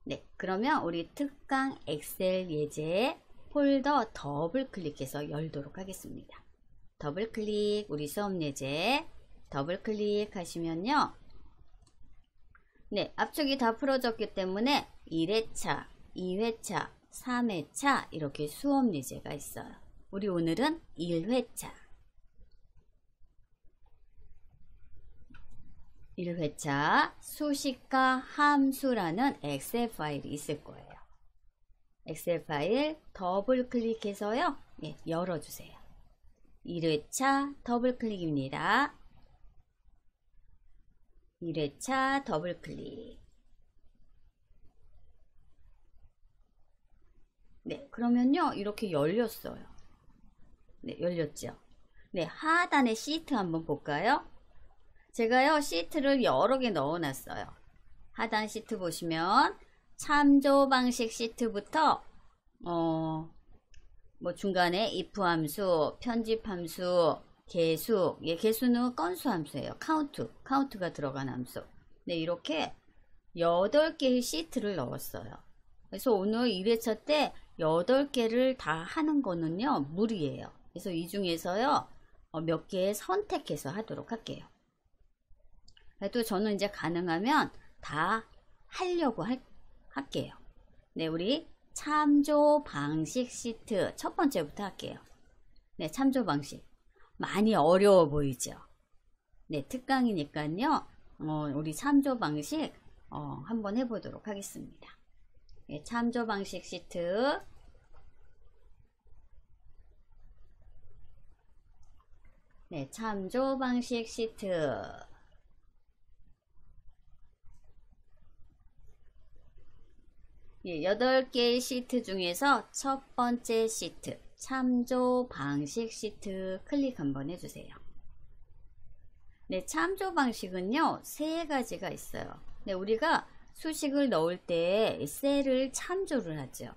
네, 그러면 우리 특강 엑셀 예제 폴더 더블 클릭해서 열도록 하겠습니다. 더블 클릭, 우리 수업 예제 더블 클릭하시면요. 네, 압축이 다 풀어졌기 때문에 1회차, 2회차, 3회차 이렇게 수업 예제가 있어요. 우리 오늘은 1회차. 1회차 수식과 함수라는 엑셀 파일이 있을 거예요. 엑셀 파일 더블 클릭해서요. 예, 열어주세요. 1회차 더블 클릭입니다. 1회차 더블 클릭. 네, 그러면요. 이렇게 열렸어요. 네, 열렸죠. 네, 하단에 시트 한번 볼까요? 제가요, 시트를 여러 개 넣어놨어요. 하단 시트 보시면 참조 방식 시트부터 뭐 중간에 if 함수, 편집 함수, 개수, 예, 개수는 건수 함수예요. 카운트가 들어간 함수. 네, 이렇게 8개의 시트를 넣었어요. 그래서 오늘 1회차 때 8개를 다 하는 거는요, 무리예요. 그래서 이 중에서요, 몇 개 선택해서 하도록 할게요. 그래도 저는 이제 가능하면 다 하려고 할게요. 네, 우리 참조 방식 시트 첫 번째부터 할게요. 네, 참조 방식. 많이 어려워 보이죠? 네, 특강이니까요. 우리 참조 방식 한번 해보도록 하겠습니다. 네, 참조 방식 시트. 네, 참조 방식 시트. 예, 8개의 시트 중에서 첫 번째 시트, 참조 방식 시트 클릭 한번 해주세요. 네, 참조 방식은요, 3가지가 있어요. 네, 우리가 수식을 넣을 때 셀을 참조를 하죠.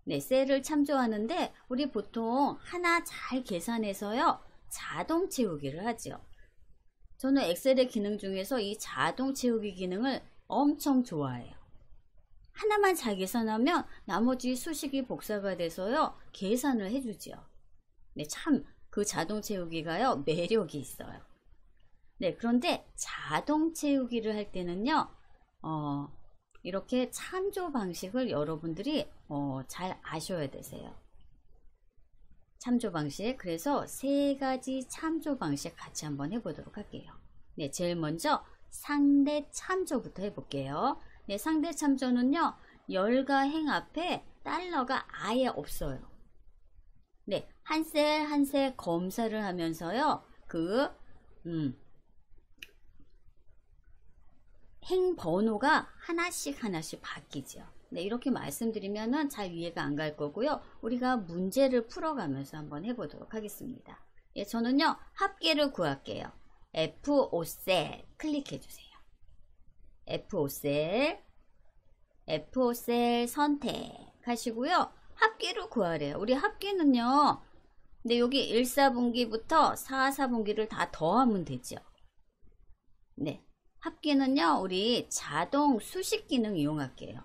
네, 셀을 참조하는데, 우리 보통 하나 잘 계산해서요, 자동 채우기를 하죠. 저는 엑셀의 기능 중에서 이 자동 채우기 기능을 엄청 좋아해요. 하나만 잘 계산하면 나머지 수식이 복사가 돼서요, 계산을 해주죠. 네, 참 그 자동 채우기가요, 매력이 있어요. 네, 그런데 자동 채우기를 할 때는요, 이렇게 참조 방식을 여러분들이 잘 아셔야 되세요. 참조 방식. 그래서 3가지 참조 방식 같이 한번 해보도록 할게요. 네, 제일 먼저 상대 참조부터 해볼게요. 네, 상대 참조는요, 열과 행 앞에 달러가 아예 없어요. 네, 한 셀 한 셀 검사를 하면서요, 행 번호가 하나씩 바뀌죠. 네, 이렇게 말씀드리면은 잘 이해가 안 갈 거고요. 우리가 문제를 풀어가면서 한번 해보도록 하겠습니다. 예, 저는요, 합계를 구할게요. F5셀 클릭해주세요. F5셀 선택하시고요. 합계를 구하래요. 우리 합계는요. 네, 여기 1사분기부터 4사분기를 다 더하면 되죠. 네, 합계는요. 우리 자동 수식 기능 이용할게요.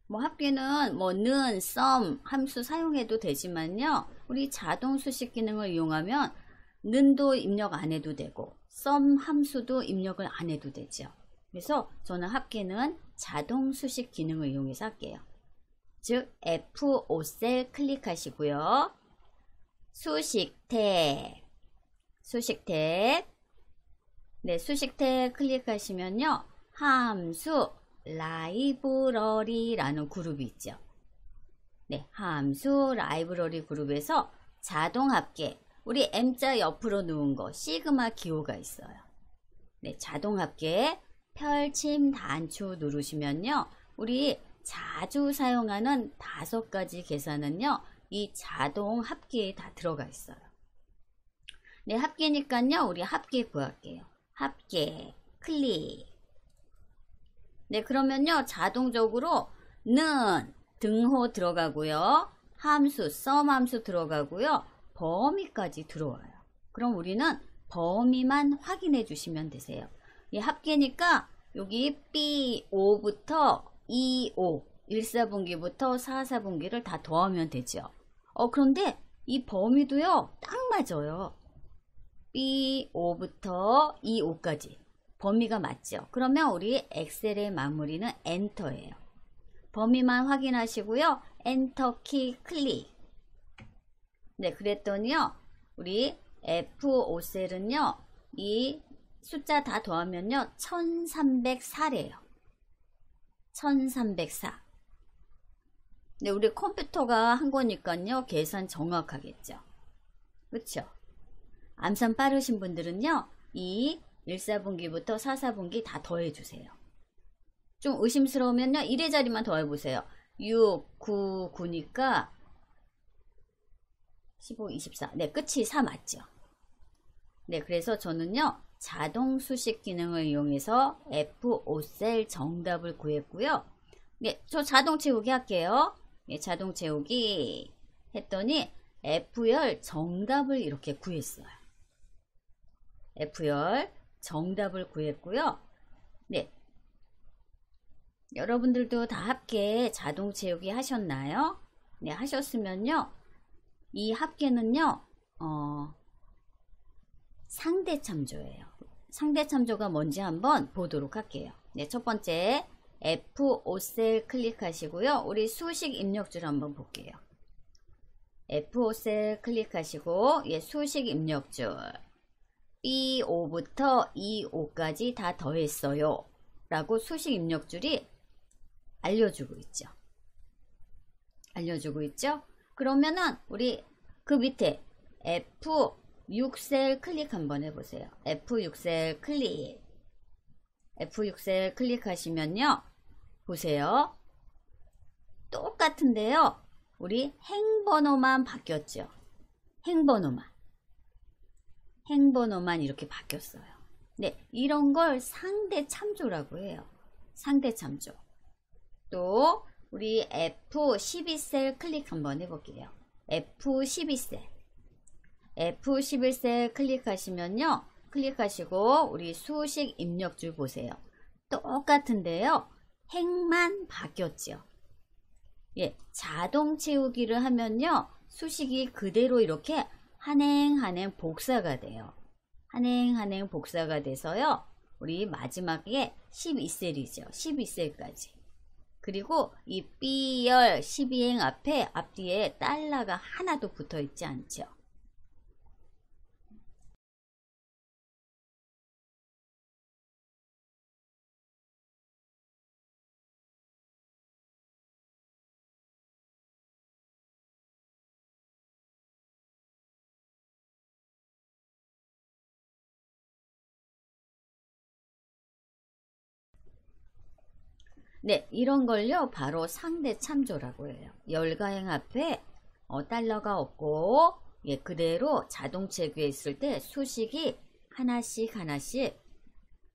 뭐 합계는 뭐 는, 썸 함수 사용해도 되지만요. 우리 자동 수식 기능을 이용하면 는도 입력 안 해도 되고 썸 함수도 입력을 안 해도 되죠. 그래서 저는 합계는 자동 수식 기능을 이용해서 할게요. 즉 F5셀 클릭하시고요. 수식 탭. 네, 수식 탭 클릭하시면요. 함수 라이브러리라는 그룹이 있죠. 네, 함수 라이브러리 그룹에서 자동 합계. 우리 M자 옆으로 누운 거 시그마 기호가 있어요. 네, 자동 합계 펼침 단추 누르시면요. 우리 자주 사용하는 5가지 계산은요. 이 자동 합계에 다 들어가 있어요. 네, 합계니까요. 우리 합계 구할게요. 합계 클릭. 네, 그러면요. 자동적으로 는 등호 들어가고요. 함수, 썸 함수 들어가고요. 범위까지 들어와요. 그럼 우리는 범위만 확인해 주시면 되세요. 이 합계니까 여기 B5부터 E5 1사분기부터 4사분기를 다 더하면 되죠. 그런데 이 범위도요 딱 맞아요. B5부터 E5까지 범위가 맞죠. 그러면 우리 엑셀의 마무리는 엔터예요. 범위만 확인하시고요. 엔터 키 클릭. 네, 그랬더니요 우리 F5셀은요 이 숫자 다 더하면요 1304래요. 1304. 네, 우리 컴퓨터가 한 거니까요 계산 정확하겠죠. 그렇죠? 암산 빠르신 분들은요 이 1사분기부터 4사분기 다 더해주세요. 좀 의심스러우면요 1의 자리만 더해보세요. 6, 9, 9니까 15, 24. 네, 끝이 4 맞죠? 네, 그래서 저는요 자동 수식 기능을 이용해서 F5셀 정답을 구했고요. 네, 저 자동 채우기 할게요. 네, 자동 채우기 했더니 F열 정답을 이렇게 구했어요. F열 정답을 구했고요. 네, 여러분들도 다 합계 자동 채우기 하셨나요? 네, 하셨으면요 이 합계는요 상대 참조예요. 상대 참조가 뭔지 한번 보도록 할게요. 네, 첫 번째 F5셀 클릭하시고요. 우리 수식 입력줄 한번 볼게요. F5셀 클릭하시고 수식 입력줄 B5부터 E5까지 다 더했어요 라고 수식 입력줄이 알려주고 있죠. 알려주고 있죠. 그러면은 우리 그 밑에 F6셀 클릭 한번 해보세요. F6셀 클릭. F6셀 클릭하시면요 보세요. 똑같은데요 우리 행번호만 바뀌었죠. 행번호만 이렇게 바뀌었어요. 네, 이런 걸 상대 참조라고 해요. 상대 참조. 또 우리 F12셀 클릭 한번 해볼게요. F12셀. F11셀 클릭하시면요. 클릭하시고 우리 수식 입력줄 보세요. 똑같은데요. 행만 바뀌었죠. 예, 자동 채우기를 하면요. 수식이 그대로 이렇게 한행 복사가 돼요. 한행 복사가 돼서요. 우리 마지막에 12셀이죠. 12셀까지. 그리고 이 B열 12행 앞뒤에 달러가 하나도 붙어 있지 않죠. 네, 이런 걸요 바로 상대 참조라고 해요. 열가행 앞에 달러가 없고 그대로 자동 채우기에 있을 때 수식이 하나씩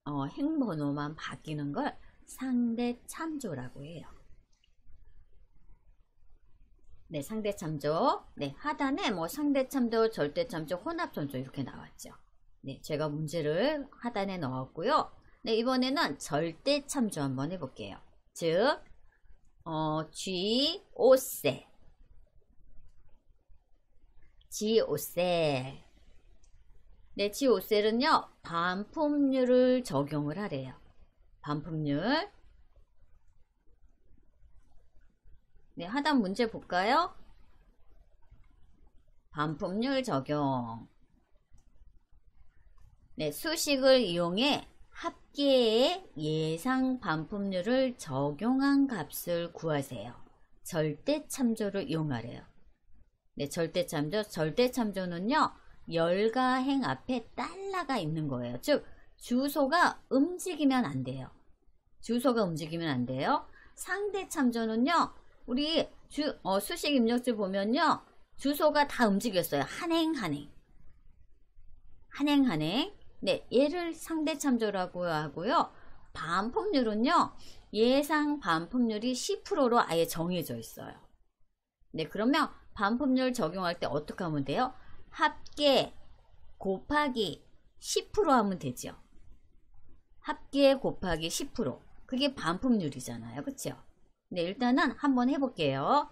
행번호만 바뀌는 걸 상대 참조라고 해요. 네, 상대 참조. 네, 하단에 상대 참조, 절대 참조, 혼합 참조 이렇게 나왔죠. 네, 제가 문제를 하단에 넣었고요. 네, 이번에는 절대 참조 한번 해볼게요. 즉, G5셀. G5셀. 네, G5셀은요, 반품률을 적용을 하래요. 반품률. 네, 하단 문제 볼까요? 반품률 적용. 네, 수식을 이용해 합계의 예상 반품률을 적용한 값을 구하세요. 절대 참조를 이용하래요. 네, 절대 참조는요, 열가행 앞에 달러가 있는 거예요. 즉, 주소가 움직이면 안 돼요. 주소가 움직이면 안 돼요. 상대 참조는요, 우리 수식 입력줄 보면요, 주소가 다 움직였어요. 한행. 네, 얘를 상대 참조라고 하고요. 반품률은요, 예상 반품률이 10%로 아예 정해져 있어요. 네, 그러면 반품률 적용할 때 어떻게 하면 돼요? 합계 곱하기 10% 하면 되죠. 합계 곱하기 10%. 그게 반품률이잖아요. 그쵸? 네, 일단은 한번 해볼게요.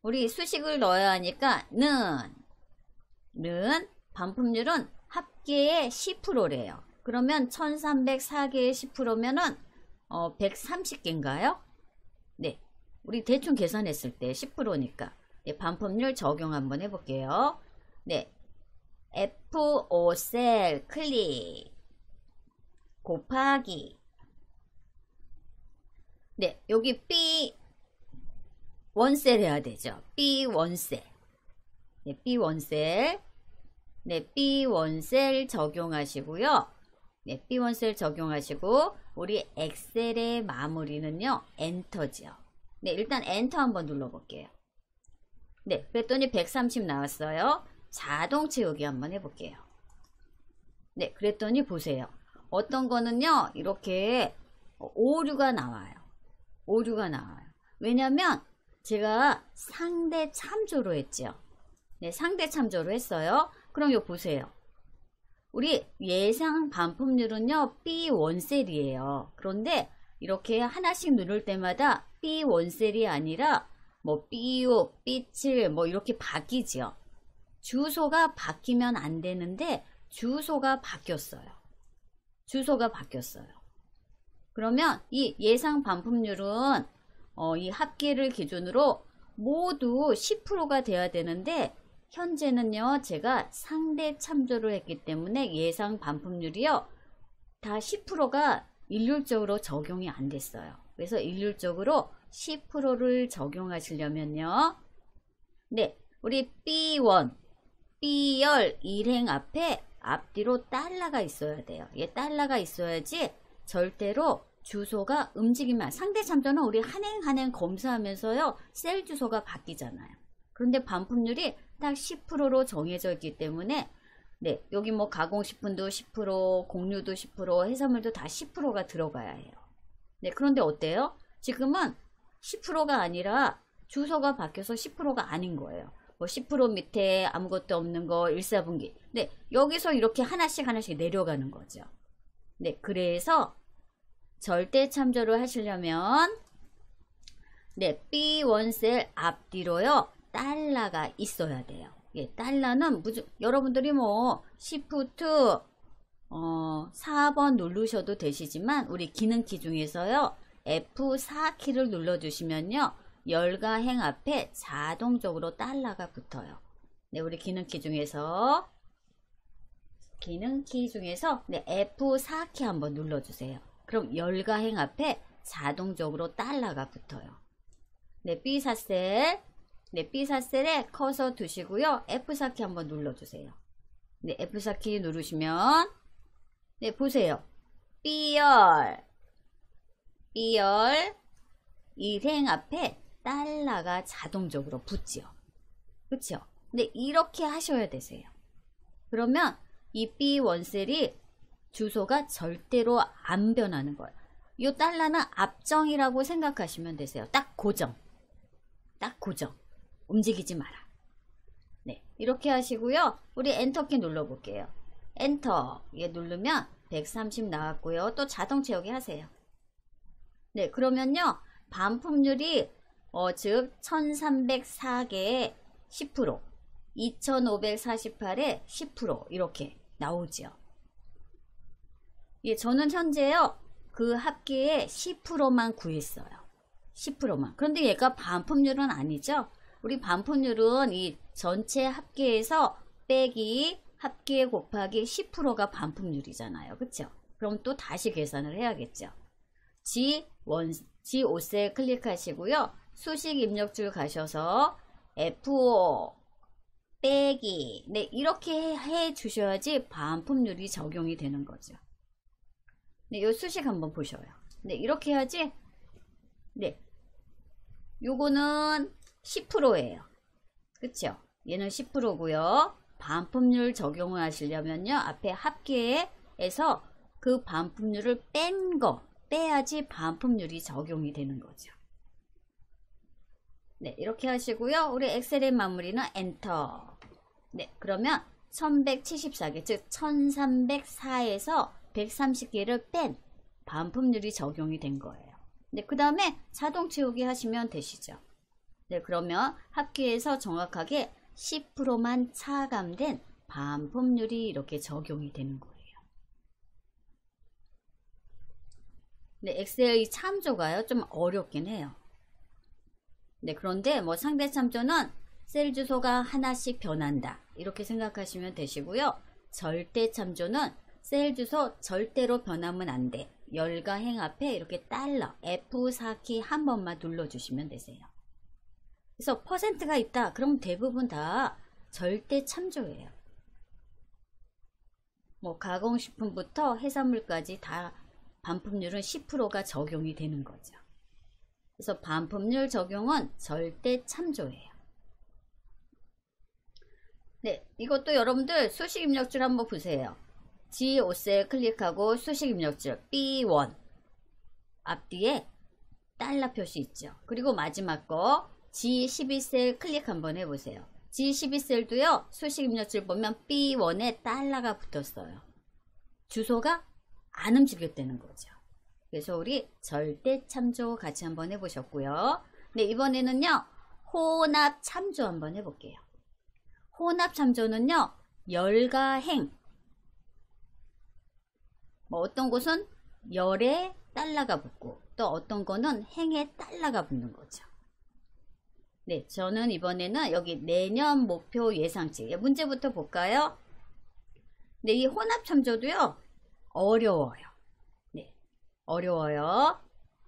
우리 수식을 넣어야 하니까 는 반품률은 합계의 10%래요. 그러면 1304개의 10%면은 130개인가요? 네. 우리 대충 계산했을 때 10%니까. 네, 반품률 적용 한번 해볼게요. 네. F5 셀 클릭 곱하기 네, 여기 B1셀 해야 되죠. B1셀. 네, B1셀. 네, B1셀 적용하시고요. 네, B1셀 적용하시고 우리 엑셀의 마무리는요. 엔터죠. 네, 일단 엔터 한번 눌러볼게요. 네, 그랬더니 130 나왔어요. 자동 채우기 한번 해볼게요. 네, 그랬더니 보세요. 어떤 거는요. 이렇게 오류가 나와요. 오류가 나와요. 왜냐면 제가 상대 참조로 했죠. 네, 상대 참조로 했어요. 그럼 이거 보세요. 우리 예상 반품률은요. B1셀이에요. 그런데 이렇게 하나씩 누를 때마다 B1셀이 아니라 뭐 B6, B7 뭐 이렇게 바뀌죠. 주소가 바뀌면 안 되는데 주소가 바뀌었어요. 주소가 바뀌었어요. 그러면 이 예상 반품률은 이 합계를 기준으로 모두 10%가 돼야 되는데 현재는요. 제가 상대 참조를 했기 때문에 예상 반품률이요. 다 10%가 일률적으로 적용이 안 됐어요. 그래서 일률적으로 10%를 적용하시려면요. 네, 우리 B1, B열 일행 앞뒤로 달러가 있어야 돼요. 예, 달러가 있어야지 절대로 주소가 움직이면 상대 참조는 우리 한행 검사하면서요. 셀 주소가 바뀌잖아요. 그런데 반품률이 딱 10%로 정해져 있기 때문에 네, 여기 뭐 가공식품도 10%, 공유도 10%, 해산물도 다 10%가 들어가야 해요. 네, 그런데 어때요? 지금은 10%가 아니라 주소가 바뀌어서 10%가 아닌 거예요. 뭐 10% 밑에 아무것도 없는 거 1사분기. 네, 여기서 이렇게 하나씩 내려가는 거죠. 네, 그래서 절대 참조를 하시려면 네, B1셀 앞뒤로요. 달러가 있어야 돼요. 예, 달러는 여러분들이 뭐 Shift 4번 누르셔도 되시지만 우리 기능키 중에서요. F4키를 눌러주시면요. 열과 행 앞에 자동적으로 달러가 붙어요. 네, 우리 기능키 중에서 네, F4키 한번 눌러주세요. 그럼 열과 행 앞에 자동적으로 달러가 붙어요. 네, B4셀. 네, B4셀에 커서 두시고요. F4키 한번 눌러주세요. 네, F4키 누르시면 네, 보세요. B열 일행 앞에 달러가 자동적으로 붙지요. 그렇죠? 근데 이렇게 하셔야 되세요. 그러면 이 B1셀이 주소가 절대로 안 변하는 거예요. 이 달러는 앞정이라고 생각하시면 되세요. 딱 고정. 움직이지 마라. 네, 이렇게 하시고요. 우리 엔터키 눌러볼게요. 엔터 예, 누르면 130 나왔고요. 또 자동 채우기 하세요. 네, 그러면요. 반품률이 즉 1304개에 10%, 2548에 10% 이렇게 나오죠. 예, 저는 현재요. 그 합계에 10%만 구했어요. 10%만. 그런데 얘가 반품률은 아니죠. 우리 반품률은 이 전체 합계에서 빼기 합계 곱하기 10%가 반품률이잖아요. 그쵸? 그럼 또 다시 계산을 해야겠죠. G5셀 클릭하시고요. 수식 입력줄 가셔서 F5 빼기 네, 이렇게 해 주셔야지 반품률이 적용이 되는 거죠. 네, 요 수식 한번 보셔요. 네, 이렇게 해야지. 네, 요거는 10%예요. 그쵸? 얘는 10%고요. 반품률 적용을 하시려면요. 앞에 합계에서 그 반품률을 빼야지 반품률이 적용이 되는 거죠. 네, 이렇게 하시고요. 우리 엑셀의 마무리는 엔터. 네, 그러면 1174개, 즉 1304에서 130개를 뺀 반품률이 적용이 된 거예요. 네, 그 다음에 자동 채우기 하시면 되시죠. 네, 그러면 합계에서 정확하게 10%만 차감된 반품률이 이렇게 적용이 되는 거예요. 네, 엑셀 참조가요, 좀 어렵긴 해요. 네, 그런데 뭐 상대 참조는 셀 주소가 하나씩 변한다, 이렇게 생각하시면 되시고요. 절대 참조는 셀 주소 절대로 변하면 안 돼. 열과 행 앞에 이렇게 달러 F4키 한 번만 눌러주시면 되세요. 그래서 퍼센트가 있다, 그럼 대부분 다 절대 참조예요. 뭐 가공식품부터 해산물까지 다 반품률은 10%가 적용이 되는 거죠. 그래서 반품률 적용은 절대 참조예요. 네, 이것도 여러분들 수식 입력줄 한번 보세요. G5셀 클릭하고 수식 입력줄 B1 앞뒤에 달러 표시 있죠. 그리고 마지막 거 G12셀 클릭 한번 해보세요. G12셀도요, 수식 입력줄 보면 B1에 달러가 붙었어요. 주소가 안 움직였다는 거죠. 그래서 우리 절대 참조 같이 한번 해보셨고요. 네, 이번에는요, 혼합 참조 한번 해볼게요. 혼합 참조는요, 열과 행, 뭐 어떤 곳은 열에 달러가 붙고 또 어떤 거는 행에 달러가 붙는 거죠. 네, 저는 이번에는 여기 내년 목표 예상치 문제부터 볼까요? 네, 이 혼합 참조도요, 어려워요. 네, 어려워요.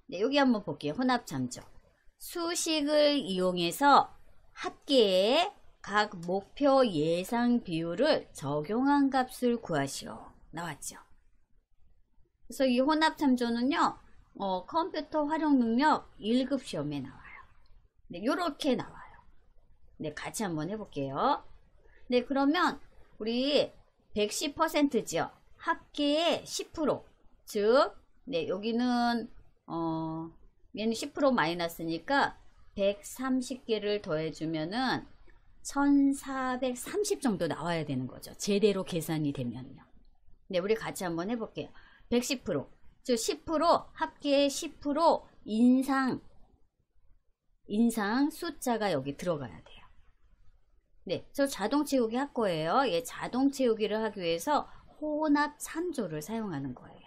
네, 여기 한번 볼게요. 혼합 참조. 수식을 이용해서 합계의 각 목표 예상 비율을 적용한 값을 구하시오. 나왔죠. 그래서 이 혼합 참조는요, 컴퓨터 활용 능력 1급 시험에 나와요. 네, 요렇게 나와요. 네, 같이 한번 해볼게요. 네, 그러면 우리 110%죠. 합계의 10%. 즉, 네, 여기는, 얘는 10% 마이너스니까 130개를 더해주면은 1430 정도 나와야 되는 거죠. 제대로 계산이 되면요. 네, 우리 같이 한번 해볼게요. 110%, 즉 10%, 합계의 10% 인상 숫자가 여기 들어가야 돼요. 네, 저 자동 채우기 할 거예요. 예, 자동 채우기를 하기 위해서 혼합 참조를 사용하는 거예요.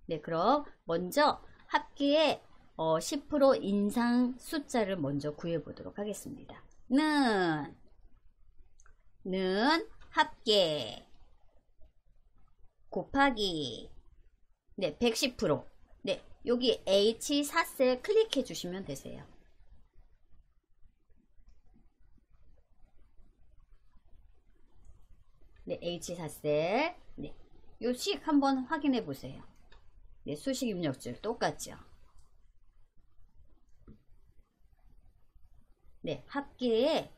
네, 그럼 먼저 합계의 10% 인상 숫자를 먼저 구해 보도록 하겠습니다. 는 합계 곱하기, 네, 110%. 네, 여기 H4셀 클릭해 주시면 되세요. 네, H4셀. 네, 요 식 한번 확인해 보세요. 네, 수식 입력줄 똑같죠. 네, 합계에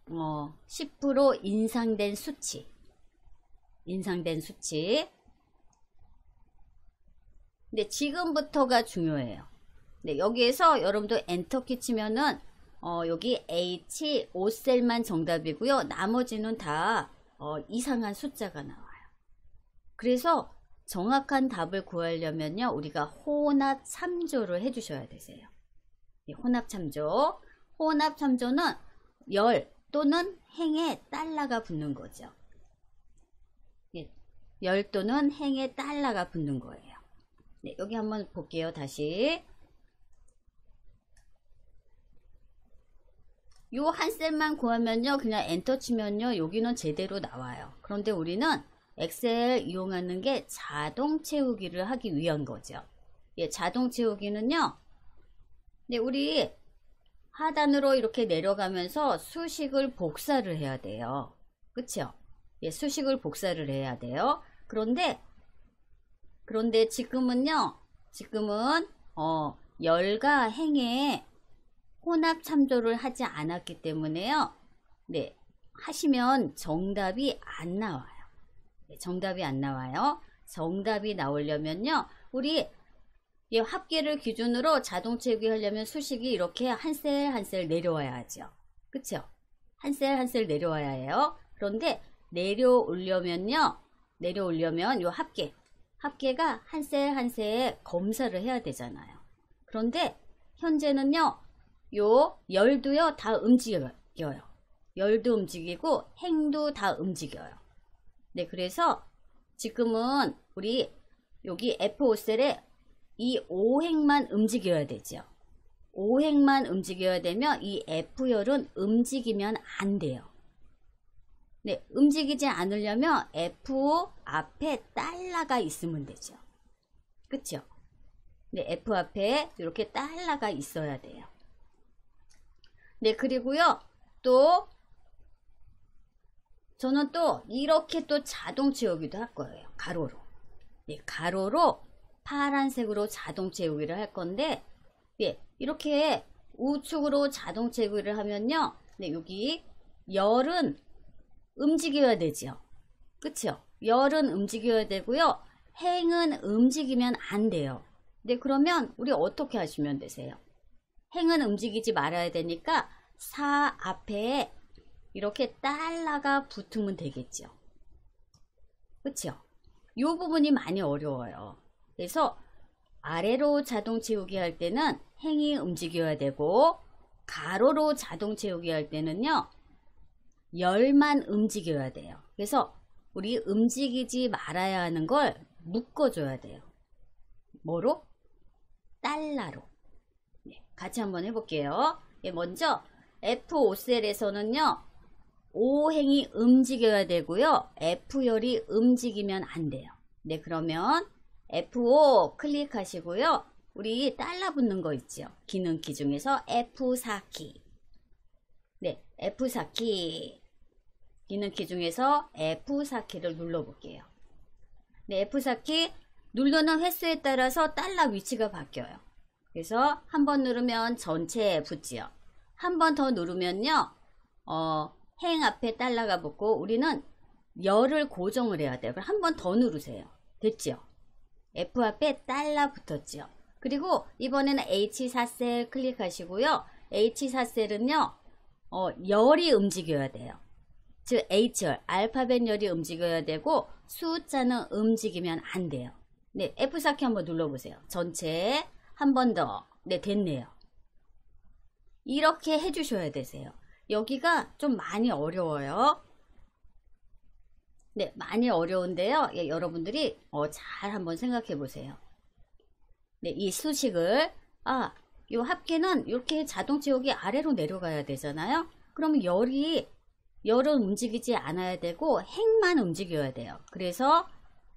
10% 인상된 수치. 네, 지금부터가 중요해요. 네, 여기에서 여러분도 엔터키 치면은 여기 H5셀만 정답이고요. 나머지는 다 이상한 숫자가 나와요. 그래서 정확한 답을 구하려면요, 우리가 혼합 참조를 해주셔야 되세요. 네, 혼합 참조. 혼합 참조는 열 또는 행에 달러가 붙는 거죠. 네, 열 또는 행에 달러가 붙는 거예요. 네, 여기 한번 볼게요. 다시. 요 한 셀만 구하면요, 그냥 엔터 치면요, 여기는 제대로 나와요. 그런데 우리는 엑셀 이용하는 게 자동 채우기를 하기 위한 거죠. 예, 자동 채우기는요, 네, 우리 하단으로 이렇게 내려가면서 수식을 복사를 해야 돼요. 그쵸? 예, 수식을 복사를 해야 돼요. 그런데 지금은 열과 행에 혼합 참조를 하지 않았기 때문에요. 네, 하시면 정답이 안 나와요. 네, 정답이 안 나와요. 정답이 나오려면요, 우리 이 합계를 기준으로 자동 채우기 하려면 수식이 이렇게 한 셀 한 셀 내려와야 하죠. 그쵸? 한 셀 한 셀 내려와야 해요. 그런데 내려오려면 요 합계 합계가 한 셀 한 셀 검사를 해야 되잖아요. 그런데 현재는요, 요 열도요 다 움직여요. 열도 움직이고 행도 다 움직여요. 네, 그래서 지금은 우리 여기 F5셀에 이 5행만 움직여야 되죠. 5행만 움직여야 되면 이 F열은 움직이면 안 돼요. 네, 움직이지 않으려면 F 앞에 달러가 있으면 되죠. 그쵸? 네, F 앞에 이렇게 달러가 있어야 돼요. 네, 그리고요, 또, 저는 또 이렇게 또 자동 채우기도 할 거예요. 가로로. 네, 가로로 파란색으로 자동 채우기를 할 건데, 네, 이렇게 우측으로 자동 채우기를 하면요, 네, 여기 열은 움직여야 되죠. 그쵸? 열은 움직여야 되고요. 행은 움직이면 안 돼요. 네, 그러면 우리 어떻게 하시면 되세요? 행은 움직이지 말아야 되니까 4 앞에 이렇게 달러가 붙으면 되겠죠. 그쵸? 이 부분이 많이 어려워요. 그래서 아래로 자동 채우기 할 때는 행이 움직여야 되고, 가로로 자동 채우기 할 때는요, 열만 움직여야 돼요. 그래서 우리 움직이지 말아야 하는 걸 묶어줘야 돼요. 뭐로? 달러로. 네, 같이 한번 해볼게요. 먼저 F5셀에서는요, 5행이 움직여야 되고요. F열이 움직이면 안 돼요. 네, 그러면 F5 클릭하시고요. 우리 달러 붙는 거 있죠. 기능키 중에서 F4키. 네, F4키. 기능키 중에서 F4키를 눌러볼게요. 네, F4키 누르는 횟수에 따라서 달러 위치가 바뀌어요. 그래서 한 번 누르면 전체에 붙지요. 한 번 더 누르면요, 행 앞에 달러가 붙고, 우리는 열을 고정을 해야 돼요. 그럼 한 번 더 누르세요. 됐죠? F 앞에 달러 붙었죠. 그리고 이번에는 H4셀 클릭하시고요. H4셀은요, 열이 움직여야 돼요. 즉 H열, 알파벳 열이 움직여야 되고, 숫자는 움직이면 안 돼요. 네, F4키 한번 눌러보세요. 전체 한 번 더. 네, 됐네요. 이렇게 해주셔야 되세요. 여기가 좀 많이 어려워요. 네, 많이 어려운데요. 예, 여러분들이 잘 한번 생각해 보세요. 네, 이 수식을, 요 합계는 이렇게 자동 채우기 아래로 내려가야 되잖아요. 그러면 열은 움직이지 않아야 되고 행만 움직여야 돼요. 그래서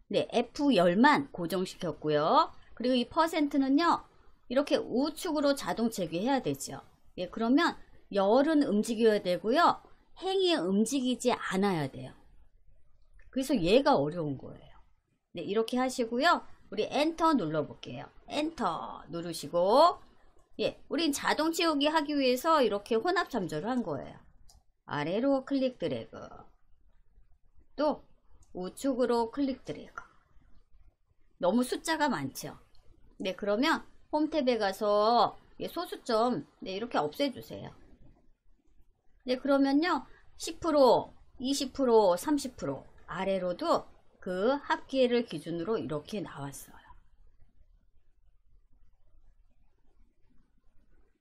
네, F10만 고정시켰고요. 그리고 이 퍼센트는요, 이렇게 우측으로 자동 채우기해야 되죠. 예, 그러면 열은 움직여야 되고요. 행이 움직이지 않아야 돼요. 그래서 얘가 어려운 거예요. 네, 이렇게 하시고요. 우리 엔터 눌러볼게요. 엔터 누르시고, 예, 우린 자동 채우기 하기 위해서 이렇게 혼합 참조를 한 거예요. 아래로 클릭 드래그, 또 우측으로 클릭 드래그. 너무 숫자가 많죠. 네, 그러면 홈 탭에 가서 소수점 이렇게 없애주세요. 네, 그러면요 10%, 20%, 30% 아래로도 그 합계를 기준으로 이렇게 나왔어요.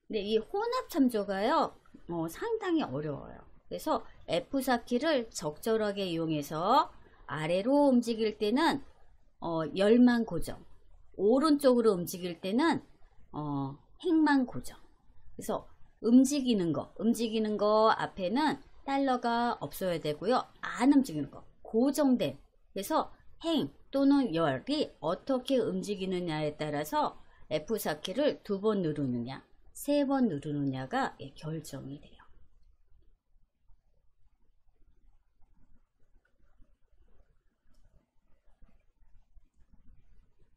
네, 이 혼합 참조가요 상당히 어려워요. 그래서 F4키를 적절하게 이용해서 아래로 움직일 때는 열만 고정, 오른쪽으로 움직일 때는 행만 고정. 그래서 움직이는 거 앞에는 달러가 없어야 되고요. 안 움직이는 거, 고정된. 그래서 행 또는 열이 어떻게 움직이느냐에 따라서 F4키를 2번 누르느냐, 3번 누르느냐가 결정이 돼요.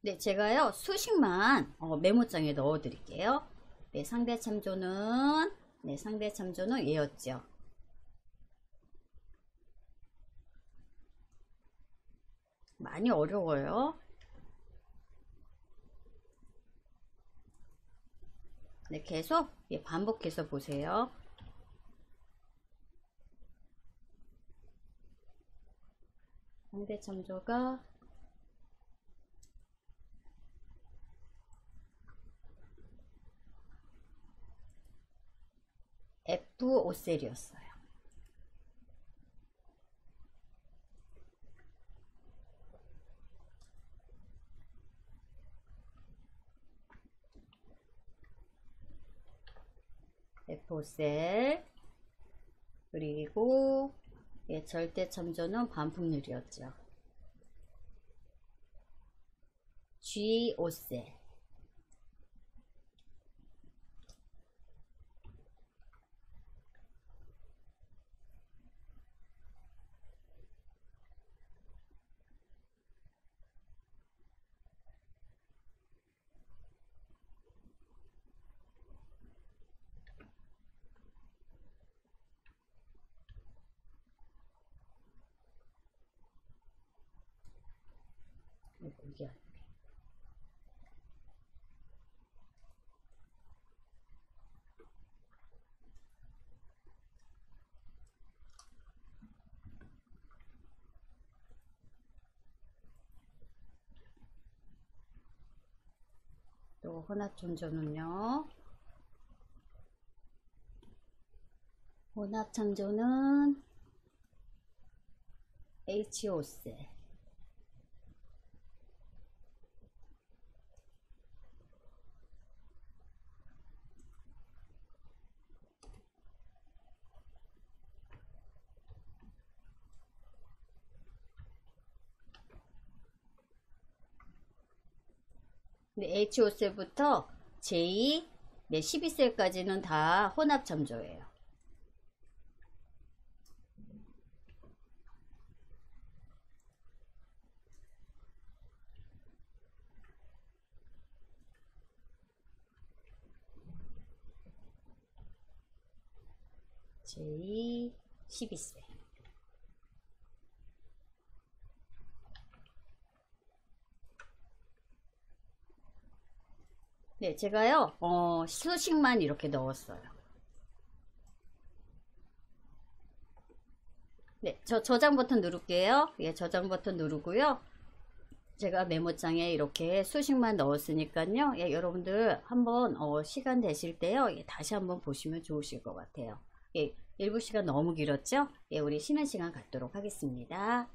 네, 제가요 수식만 메모장에 넣어 드릴게요. 네, 상대 참조는 얘였죠. 많이 어려워요. 네, 계속 반복해서 보세요. 상대 참조가 F5셀이었어요. F5셀 그리고 절대 참조는 반풍률이었죠. G5셀 이게 또 혼합참조는요. 혼합참조는 H5셀 H5셀부터 J 12셀까지는 다 혼합참조예요. J 12셀 네, 제가요 수식만 이렇게 넣었어요. 네, 저장 버튼 누를게요. 예, 저장 버튼 누르고요. 제가 메모장에 이렇게 수식만 넣었으니까요. 예, 여러분들 한번 시간 되실 때요. 예, 다시 한번 보시면 좋으실 것 같아요. 예, 일부 시간 너무 길었죠? 예, 우리 쉬는 시간 갖도록 하겠습니다.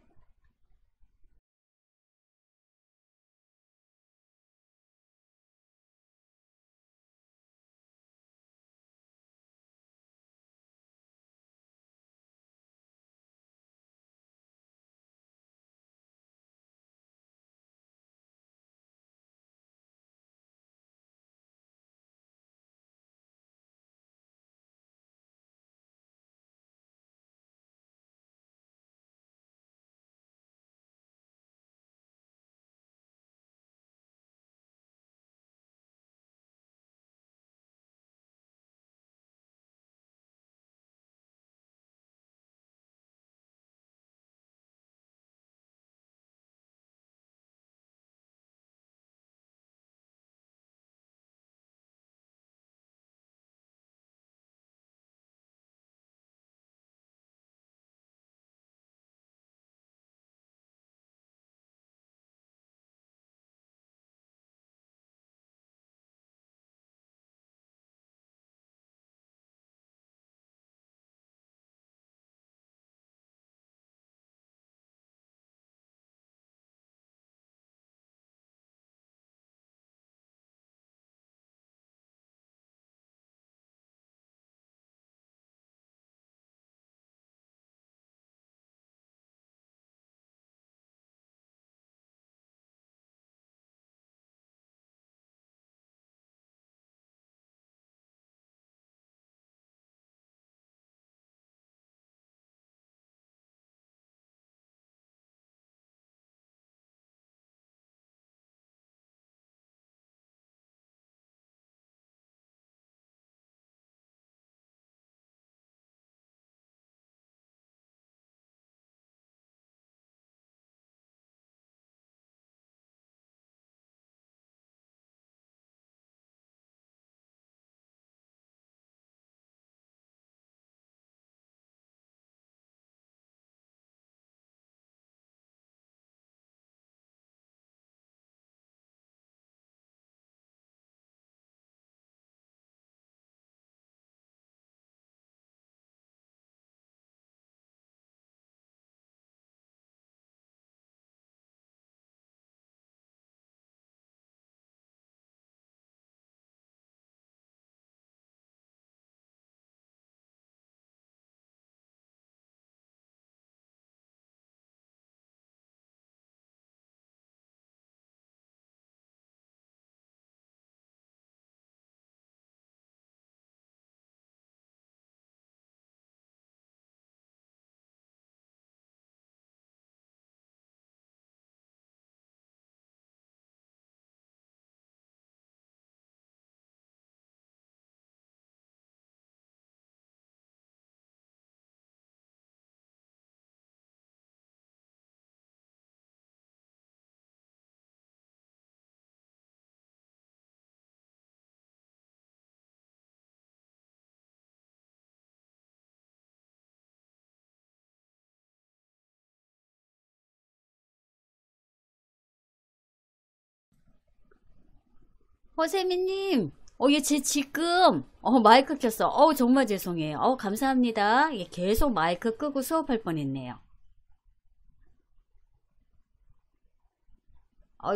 허세미님, 얘 지금, 마이크 켰어. 정말 죄송해요. 감사합니다. 예, 계속 마이크 끄고 수업할 뻔했네요.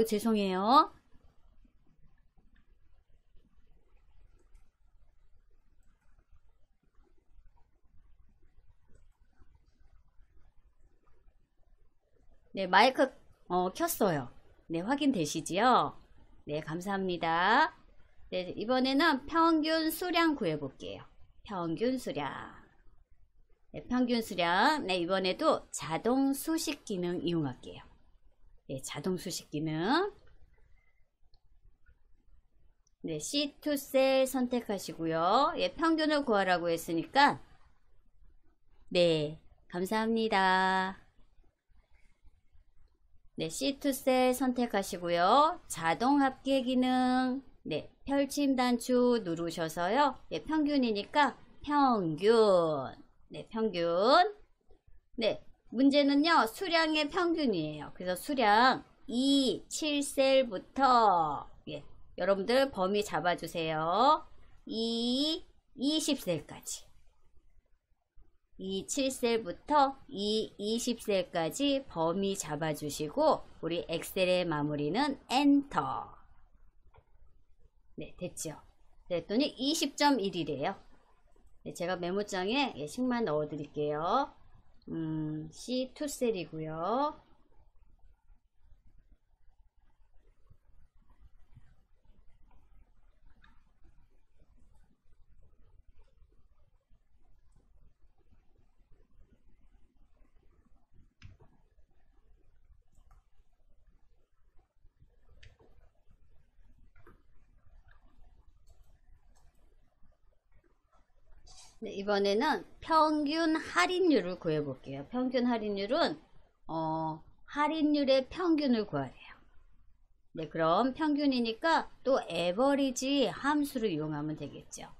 죄송해요. 네, 마이크, 켰어요. 네, 확인되시지요? 네, 감사합니다. 네, 이번에는 평균 수량 구해볼게요. 평균 수량. 네, 평균 수량. 네, 이번에도 자동 수식 기능 이용할게요. 네, 자동 수식 기능. 네, C2셀 선택하시고요. 예, 평균을 구하라고 했으니까, 네, 감사합니다. 네, C2셀 선택하시고요. 자동 합계 기능, 네, 펼침 단추 누르셔서요. 네, 평균이니까 평균. 네, 평균. 네, 문제는요, 수량의 평균이에요. 그래서 수량 2, 7셀부터, 예, 여러분들 범위 잡아주세요. 2, 20셀까지. 2, 7셀부터 2, 20셀까지 범위 잡아주시고, 우리 엑셀의 마무리는 엔터. 네, 됐죠. 그랬더니 20.1이래요. 네, 제가 메모장에 예, 식만 넣어 드릴게요. C2셀이고요. 네, 이번에는 평균 할인율을 구해볼게요. 평균 할인율은 할인율의 평균을 구하래요. 네, 그럼 평균이니까 또 에버리지 함수를 이용하면 되겠죠.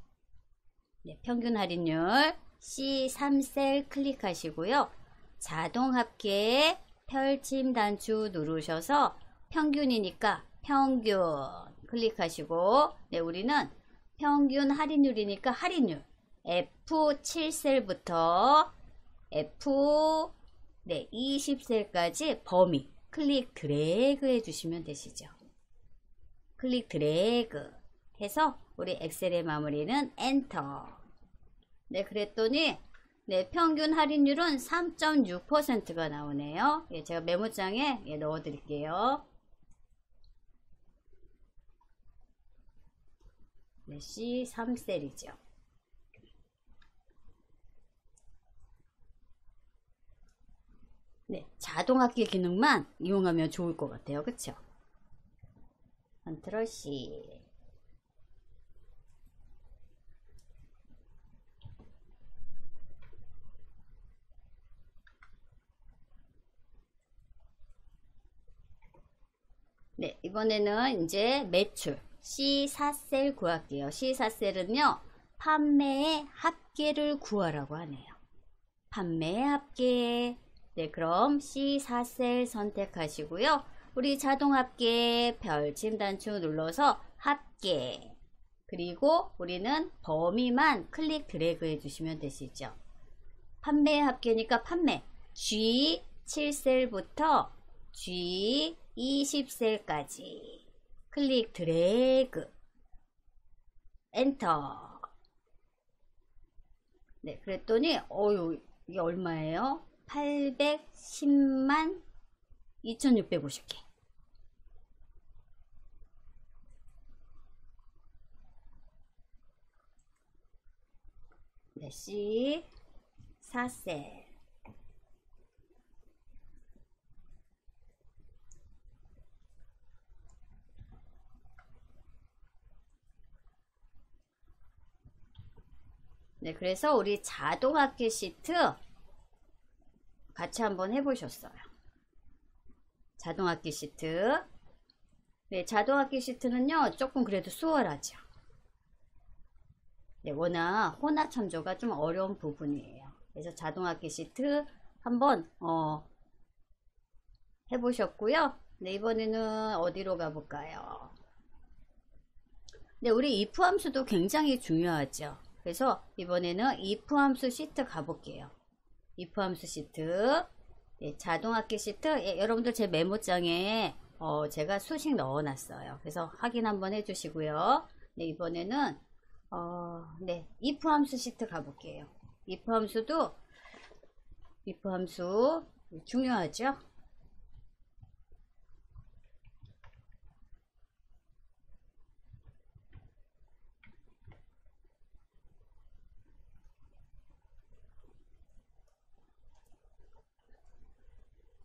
네, 평균 할인율 C3셀 클릭하시고요. 자동 합계 펼침 단추 누르셔서 평균이니까 평균 클릭하시고, 네, 우리는 평균 할인율이니까 할인율 F7셀부터 F, 네, 20셀까지 범위 클릭 드래그 해주시면 되시죠. 클릭 드래그 해서 우리 엑셀의 마무리는 엔터. 네, 그랬더니 네, 평균 할인율은 3.6%가 나오네요. 예, 제가 메모장에 예, 넣어 드릴게요. 네, C3셀이죠. 네, 자동 합계 기능만 이용하면 좋을 것 같아요. 그쵸? 컨트롤 C. 네, 이번에는 이제 매출 C4셀 구할게요. C4셀은요, 판매의 합계를 구하라고 하네요. 판매의 합계. 네, 그럼 C4셀 선택하시고요. 우리 자동 합계 별침 단추 눌러서 합계. 그리고 우리는 범위만 클릭 드래그 해주시면 되시죠. 판매의 합계니까 판매. G7셀부터 G20셀까지. 클릭 드래그. 엔터. 네, 그랬더니, 이게 얼마예요? 810만 2650개. 네, C4셀. 네, 그래서 우리 자동 합계 시트 같이 한번 해보셨어요. 자동 합계 시트. 네, 자동 합계 시트는요, 조금 그래도 수월하죠. 네, 워낙 혼합 참조가 좀 어려운 부분이에요. 그래서 자동 합계 시트 한번 해보셨고요. 네, 이번에는 어디로 가볼까요? 근데 우리 if 함수도 굉장히 중요하죠. 그래서 이번에는 if 함수 시트 가볼게요. if 함수 시트. 네, 자동합계 시트. 예, 여러분들 제 메모장에 제가 수식 넣어놨어요. 그래서 확인 한번 해주시고요. 네, 이번에는 네, if 함수 시트 가볼게요. if 함수도 if 함수 중요하죠.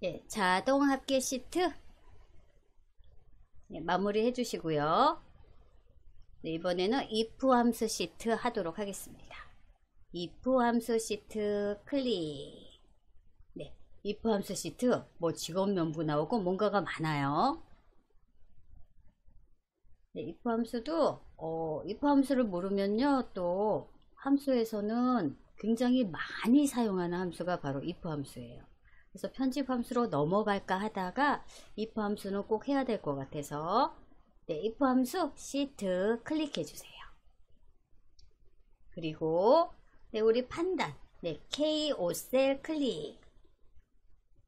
예, 자동합계 시트 네, 마무리 해주시고요. 네, 이번에는 if 함수 시트 하도록 하겠습니다. if 함수 시트 클릭. 네, if 함수 시트 뭐 직업 명부 나오고 뭔가가 많아요. 네, if 함수도 if 함수를 모르면요, 또 함수에서는 굉장히 많이 사용하는 함수가 바로 if 함수예요. 그래서 편집 함수로 넘어갈까 하다가 if 함수는 꼭 해야 될 것 같아서 네, if 함수 시트 클릭해 주세요. 그리고 네, 우리 판단 네, KOCell 클릭.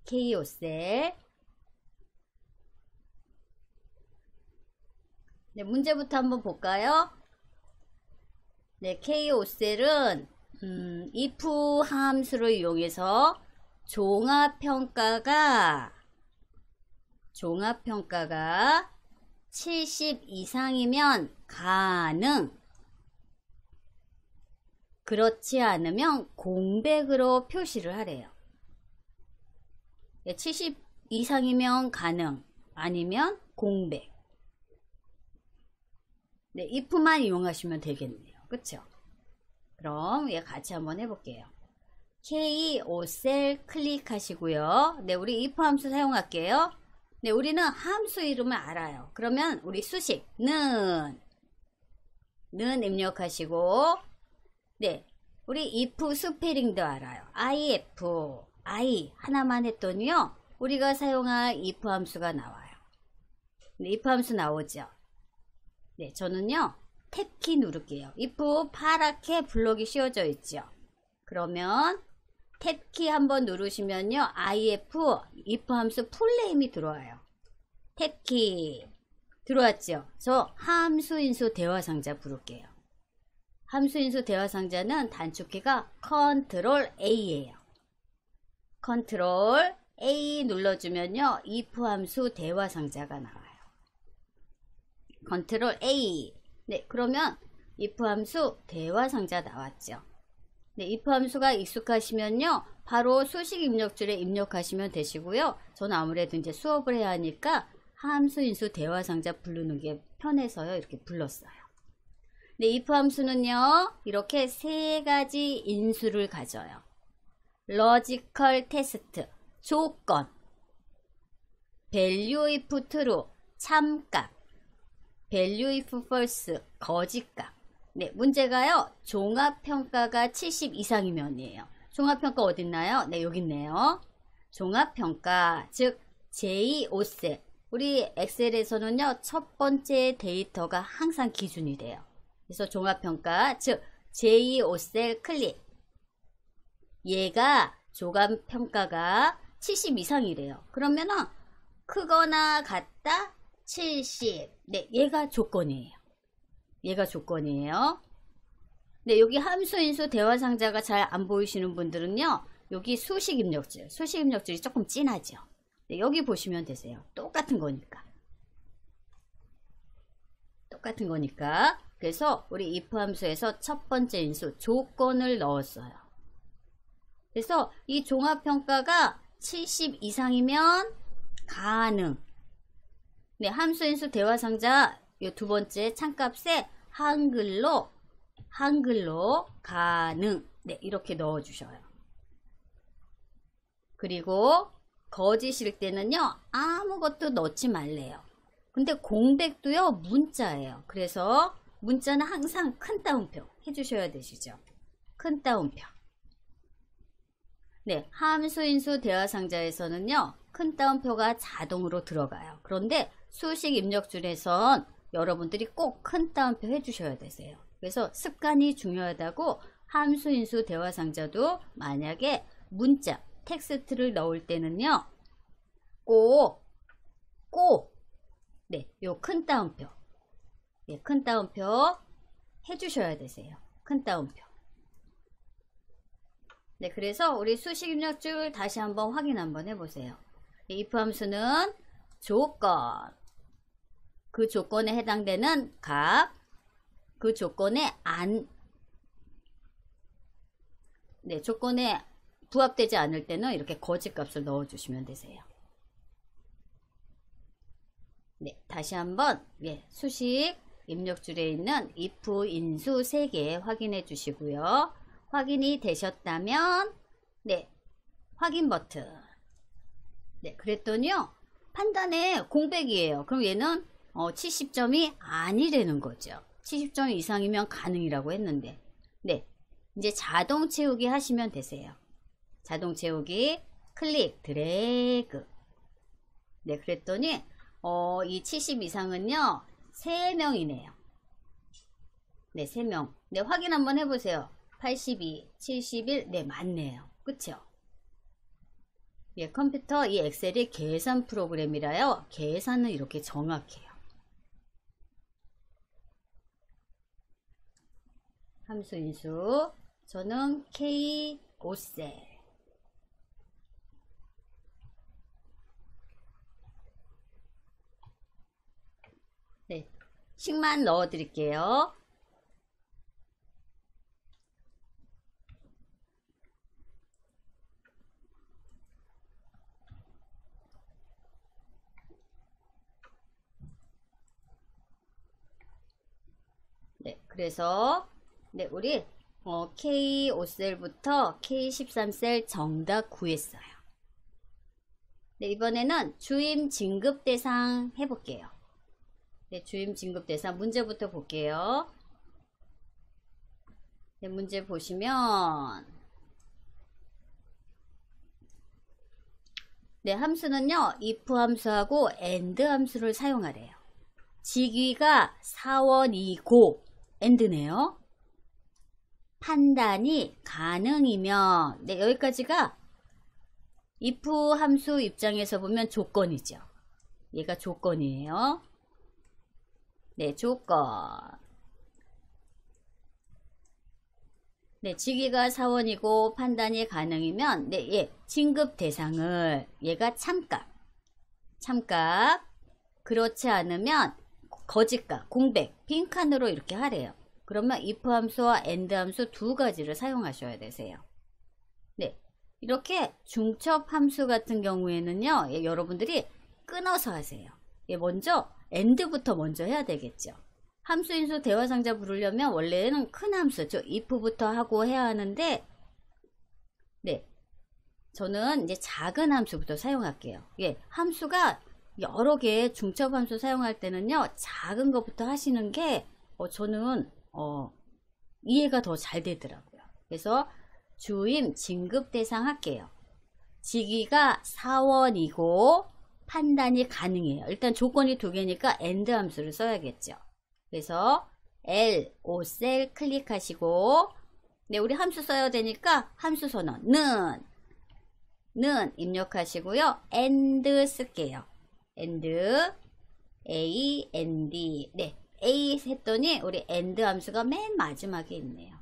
KOCell. 네, 문제부터 한번 볼까요? 네, KOCell은 if 함수를 이용해서 종합평가가 70 이상이면 가능, 그렇지 않으면 공백으로 표시를 하래요. 70 이상이면 가능, 아니면 공백. 네, if만 이용하시면 되겠네요. 그쵸? 그럼 얘 같이 한번 해볼게요. KOCell 클릭하시고요. 네, 우리 if 함수 사용할게요. 네, 우리는 함수 이름을 알아요. 그러면 우리 수식 는 입력하시고, 네, 우리 if 스페링도 알아요. if, I 하나만 했더니요, 우리가 사용할 if 함수가 나와요. 네, if 함수 나오죠. 네, 저는요 탭키 누를게요. if 파랗게 블럭이 씌워져 있죠. 그러면 탭키 한번 누르시면요, if 함수 풀네임이 들어와요. 탭키 들어왔죠. 저 함수인수 대화상자 부를게요. 함수인수 대화상자는 단축키가 컨트롤 A예요. 컨트롤 A 눌러주면요, if 함수 대화상자가 나와요. 컨트롤 A. 네, 그러면 if 함수 대화상자 나왔죠. 네, if 함수가 익숙하시면요, 바로 수식 입력줄에 입력하시면 되시고요. 저는 아무래도 이제 수업을 해야 하니까 함수인수 대화상자 부르는 게 편해서요, 이렇게 불렀어요. 네, if 함수는요, 이렇게 세 가지 인수를 가져요. logical test, 조건, value if true, 참값, value if false, 거짓값. 네, 문제가요, 종합평가가 70 이상이면이에요. 종합평가 어딨나요? 네, 여기 있네요. 종합평가, 즉 JOCell. 우리 엑셀에서는요, 첫 번째 데이터가 항상 기준이 돼요. 그래서 종합평가, 즉 JOCell 클릭. 얘가 종합평가가 70 이상이래요. 그러면은 크거나 같다 70. 네, 얘가 조건이에요. 얘가 조건이에요. 네, 여기 함수인수 대화상자가 잘 안 보이시는 분들은요, 여기 수식 입력줄이 조금 진하죠. 네, 여기 보시면 되세요. 똑같은 거니까. 그래서 우리 if 함수에서 첫 번째 인수 조건을 넣었어요. 그래서 이 종합평가가 70 이상이면 가능. 네, 함수인수 대화상자 이 두 번째 참값에 한글로 가능. 네, 이렇게 넣어 주셔요. 그리고 거짓일 때는요, 아무것도 넣지 말래요. 근데 공백도요, 문자예요. 그래서 문자는 항상 큰 따옴표 해주셔야 되시죠. 큰 따옴표. 네, 함수인수 대화상자에서는요, 큰 따옴표가 자동으로 들어가요. 그런데 수식 입력줄에선 여러분들이 꼭 큰 따옴표 해주셔야 되세요. 그래서 습관이 중요하다고 함수인수 대화상자도 만약에 문자, 텍스트를 넣을 때는요. 꼭 네, 요 큰 따옴표. 네, 큰 따옴표 해주셔야 되세요. 큰 따옴표. 네, 그래서 우리 수식 입력줄 다시 한번 확인 한번 해보세요. if 함수는 조건, 그 조건에 해당되는 값, 그 조건에 네, 조건에 부합되지 않을 때는 이렇게 거짓 값을 넣어주시면 되세요. 네, 다시 한번 수식 입력줄에 있는 if 인수 3개 확인해 주시고요. 확인이 되셨다면 네, 확인 버튼. 네, 그랬더니요. 판단에 공백이에요. 그럼 얘는 70점이 아니라는 거죠. 70점 이상이면 가능이라고 했는데 네, 이제 자동 채우기 하시면 되세요. 자동 채우기 클릭 드래그. 네, 그랬더니 이 70 이상은요 3명이네요. 네, 3명. 네, 확인 한번 해보세요. 82, 71, 네, 맞네요. 그쵸? 예, 컴퓨터 이 엑셀이 계산 프로그램이라요. 계산은 이렇게 정확해요. 함수 인수. 저는 K 5셀. 네, 식만 넣어 드릴게요. 네, 그래서 네, 우리 K5셀부터 K13셀 정답 구했어요. 네, 이번에는 주임 진급 대상 해볼게요. 네, 주임 진급 대상 문제부터 볼게요. 네, 문제 보시면 네, 함수는요 if 함수하고 and 함수를 사용하래요. 직위가 사원이고 and네요. 판단이 가능이면 네, 여기까지가 if 함수 입장에서 보면 조건이죠. 얘가 조건이에요. 네, 조건. 네, 직위가 사원이고 판단이 가능이면 네, 예, 진급 대상을 얘가 참값. 그렇지 않으면 거짓값, 공백, 빈칸으로 이렇게 하래요. 그러면 if 함수와 and 함수 두 가지를 사용하셔야 되세요. 네, 이렇게 중첩 함수 같은 경우에는요, 예, 여러분들이 끊어서 하세요. 예, 먼저 and부터 먼저 해야 되겠죠. 함수인수 대화상자 부르려면 원래는 큰 함수, 즉 if부터 하고 해야 하는데, 네, 저는 이제 작은 함수부터 사용할게요. 예, 함수가 여러 개의 중첩 함수 사용할 때는요, 작은 것부터 하시는 게 저는 이해가 더 잘 되더라고요. 그래서 주임 진급 대상 할게요. 직위가 사원이고 판단이 가능해요. 일단 조건이 두 개니까 and 함수를 써야겠죠. 그래서 L, 5셀 클릭하시고 네, 우리 함수 써야 되니까 함수 선언 는 입력하시고요. and 쓸게요. and A, and 네, A 했더니 우리 and 함수가 맨 마지막에 있네요.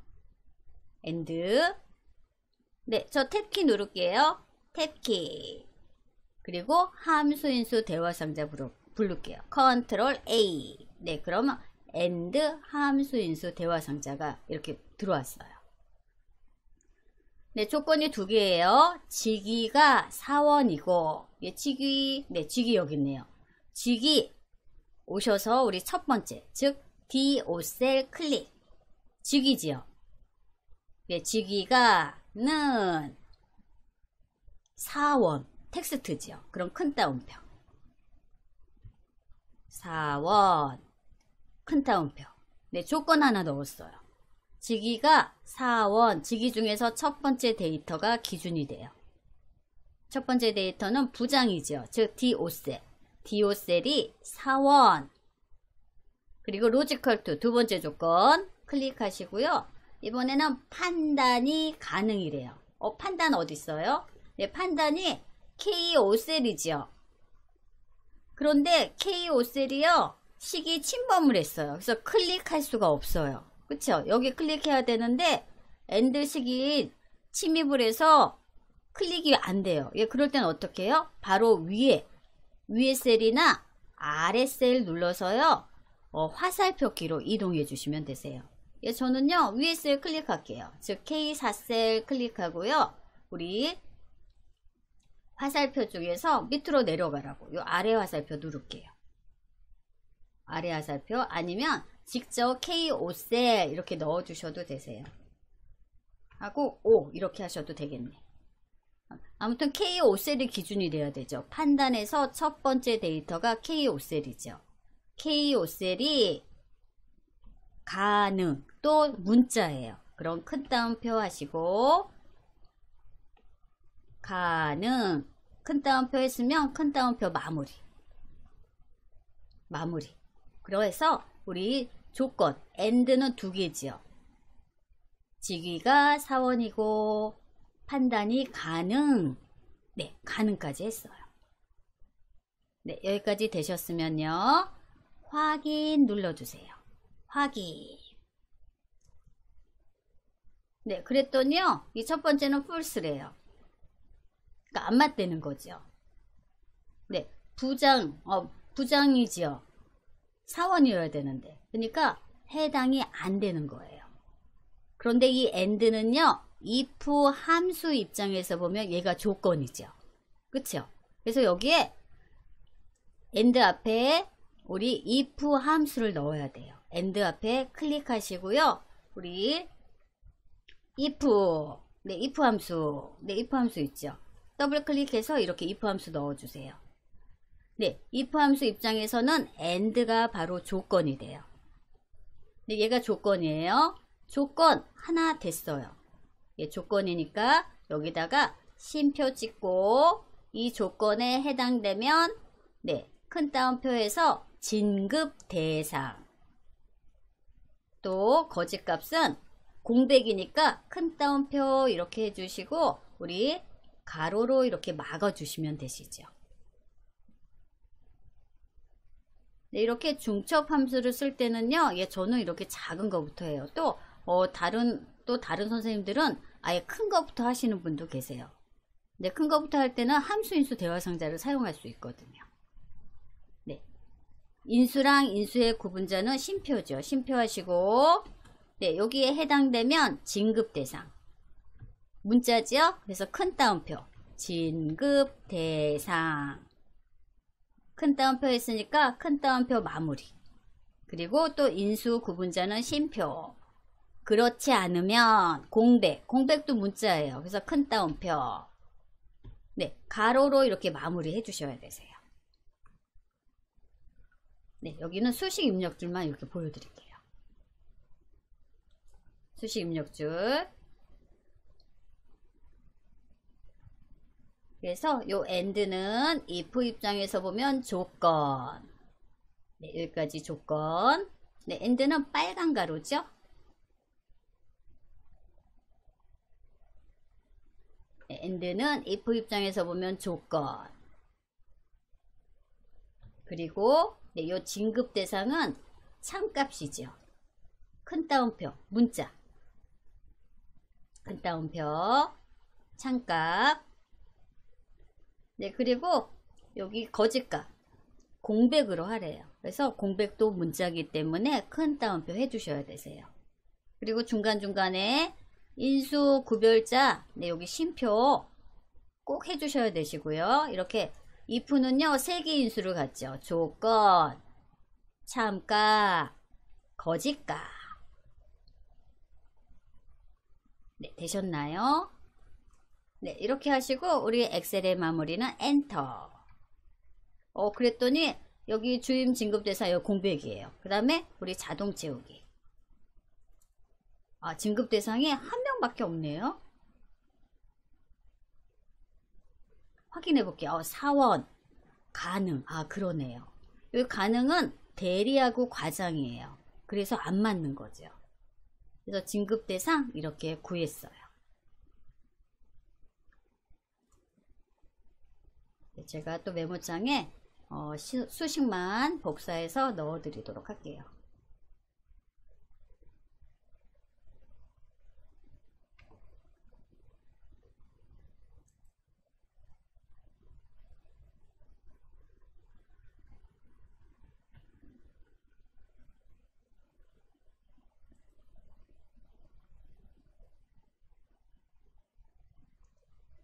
and 네, 저 탭키 누를게요. 탭키. 그리고 함수인수 대화상자 부를게요. 컨트롤 A. 네, 그러면 and 함수인수 대화상자가 이렇게 들어왔어요. 네, 조건이 두 개예요. 직위가 사원이고, 예, 직위, 네, 직위 여기 있네요. 직위 오셔서 우리 첫 번째, 즉 D5셀 클릭. 직위지요. 네, 직위가는 사원, 텍스트지요. 그럼 큰 따옴표. 사원, 큰 따옴표. 네, 조건 하나 넣었어요. 직위가 사원, 직위 중에서 첫 번째 데이터가 기준이 돼요. 첫 번째 데이터는 부장이죠. 즉 D5셀. D5셀이 사원. 그리고 로지컬 투 두 번째 조건 클릭하시고요. 이번에는 판단이 가능이래요. 판단 어디 있어요? 네, 판단이 K5셀이지요. 그런데 K5셀이요. 식이 침범을 했어요. 그래서 클릭할 수가 없어요. 그쵸? 여기 클릭해야 되는데 엔드 식이 침입을 해서 클릭이 안 돼요. 예, 그럴 땐 어떻게 해요? 바로 위에 셀이나 아래 셀 눌러서요. 화살표키로 이동해 주시면 되세요. 예, 저는요. 위에 셀 클릭할게요. 즉 K4셀 클릭하고요. 우리 화살표 중에서 밑으로 내려가라고 요 아래 화살표 누를게요. 아래 화살표 아니면 직접 K5셀 이렇게 넣어 주셔도 되세요. 하고 5 이렇게 하셔도 되겠네. 아무튼 K5셀이 기준이 돼야 되죠. 판단에서 첫 번째 데이터가 K5셀이죠. K5셀이 가능 또 문자예요. 그럼 큰 따옴표 하시고 가능 큰 따옴표 했으면 큰 따옴표 마무리 그래서 우리 조건 AND는 두 개지요. 직위가 사원이고 판단이 가능. 네, 가능까지 했어요. 네, 여기까지 되셨으면요. 확인 눌러주세요. 확인. 네, 그랬더니요. 이 첫 번째는 false래요. 그러니까 안 맞대는 거죠. 네, 부장이지요. 사원이어야 되는데. 그러니까 해당이 안 되는 거예요. 그런데 이 AND는요. if 함수 입장에서 보면 얘가 조건이죠. 그쵸? 그래서 여기에 AND 앞에 우리 if 함수를 넣어야 돼요. AND 앞에 클릭하시고요. 우리 if 네, if 함수 있죠. 더블 클릭해서 이렇게 if 함수 넣어주세요. 네, if 함수 입장에서는 AND가 바로 조건이 돼요. 네, 얘가 조건이에요. 조건 하나 됐어요. 예, 조건이니까 여기다가 쉼표 찍고 이 조건에 해당되면 네, 큰 따옴표에서 진급 대상 또 거짓값은 공백이니까 큰 따옴표 이렇게 해주시고 우리 가로로 이렇게 막아주시면 되시죠. 네, 이렇게 중첩 함수를 쓸 때는요. 예, 저는 이렇게 작은 거부터 해요. 또 다른 선생님들은 아예 큰 거부터 하시는 분도 계세요. 근데 큰 거부터 할 때는 함수인수 대화상자를 사용할 수 있거든요. 네, 인수랑 인수의 구분자는 쉼표죠. 쉼표 하시고 네, 여기에 해당되면 진급대상 문자지요. 그래서 큰 따옴표 진급대상 큰 따옴표 했으니까 큰 따옴표 마무리 그리고 또 인수 구분자는 쉼표 그렇지 않으면 공백도 문자예요. 그래서 큰 따옴표 네, 가로로 이렇게 마무리 해주셔야 되세요. 네, 여기는 수식 입력줄만 이렇게 보여드릴게요. 수식 입력줄 그래서 요 AND는 if 입장에서 보면 조건 네, 여기까지 조건 네, AND는 빨간 가로죠. 네, AND는 if 입장에서 보면 조건 그리고 네, 요 진급 대상은 참값이죠. 큰 따옴표 문자 큰 따옴표 참값 네, 그리고 여기 거짓값 공백으로 하래요. 그래서 공백도 문자이기 때문에 큰 따옴표 해주셔야 되세요. 그리고 중간중간에 인수 구별자 네, 여기 쉼표 꼭 해주셔야 되시고요. 이렇게 if는요 3개 인수를 갖죠. 조건, 참값, 거짓값 네, 되셨나요? 네, 이렇게 하시고 우리 엑셀의 마무리는 엔터. 그랬더니 여기 주임 진급대상 여기 공백이에요. 그 다음에 우리 자동 채우기. 진급대상이 한 명밖에 없네요. 확인해 볼게요. 사원 가능. 그러네요. 여기 가능은 대리하고 과장이에요. 그래서 안 맞는 거죠. 그래서 진급대상 이렇게 구했어요. 제가 또 메모장에 수식만 복사해서 넣어 드리도록 할게요.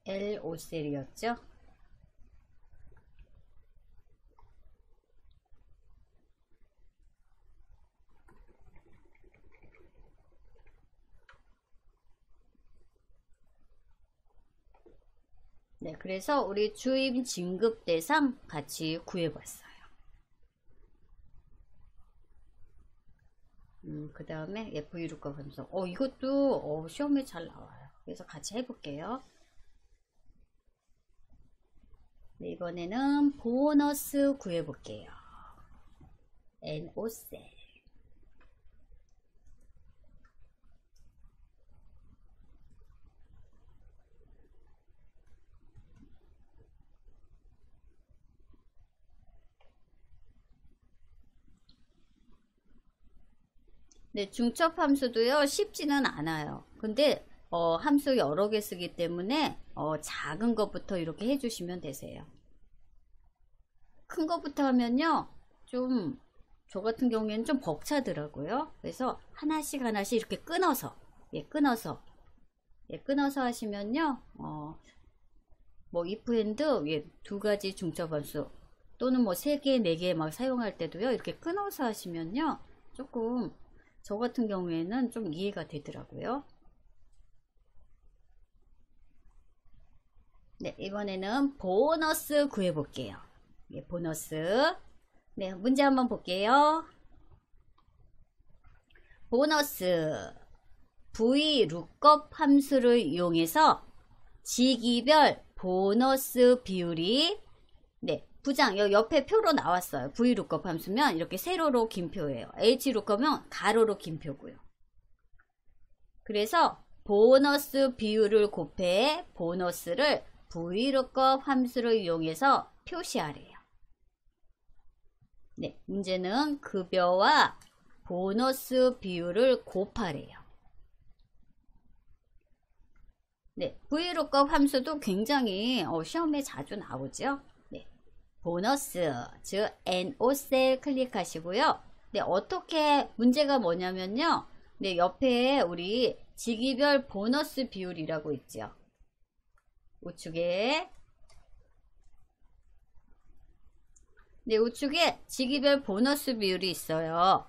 L5셀이었죠? 네, 그래서 우리 주임 진급 대상 같이 구해봤어요. 그 다음에 F2루가 분석. 이것도 시험에 잘 나와요. 그래서 같이 해볼게요. 네, 이번에는 보너스 구해볼게요. N5셀. 네, 중첩 함수도요, 쉽지는 않아요. 근데, 함수 여러 개 쓰기 때문에, 작은 것부터 이렇게 해주시면 되세요. 큰 것부터 하면요, 저 같은 경우에는 좀 벅차더라고요. 그래서 하나씩 이렇게 끊어서 하시면요, 뭐, if and, 두 가지 중첩 함수, 또는 뭐, 3개, 4개 막 사용할 때도요, 이렇게 끊어서 하시면요, 조금, 저 같은 경우에는 좀 이해가 되더라고요. 네, 이번에는 보너스 구해볼게요. 네, 보너스. 네, 문제 한번 볼게요. 보너스. VLOOKUP 함수를 이용해서 직위별 보너스 비율이, 네, 부장, 여기 옆에 표로 나왔어요. VLOOKUP 함수면 이렇게 세로로 긴 표예요. HLOOKUP은 가로로 긴 표고요. 그래서 보너스 비율을 곱해 보너스를 VLOOKUP 함수를 이용해서 표시하래요. 네, 문제는 급여와 보너스 비율을 곱하래요. 네, VLOOKUP 함수도 굉장히 시험에 자주 나오죠. 보너스, 즉 N5셀 클릭하시고요. 네, 어떻게 문제가 뭐냐면요. 네, 옆에 우리 직위별 보너스 비율이라고 있죠. 우측에. 네, 우측에 직위별 보너스 비율이 있어요.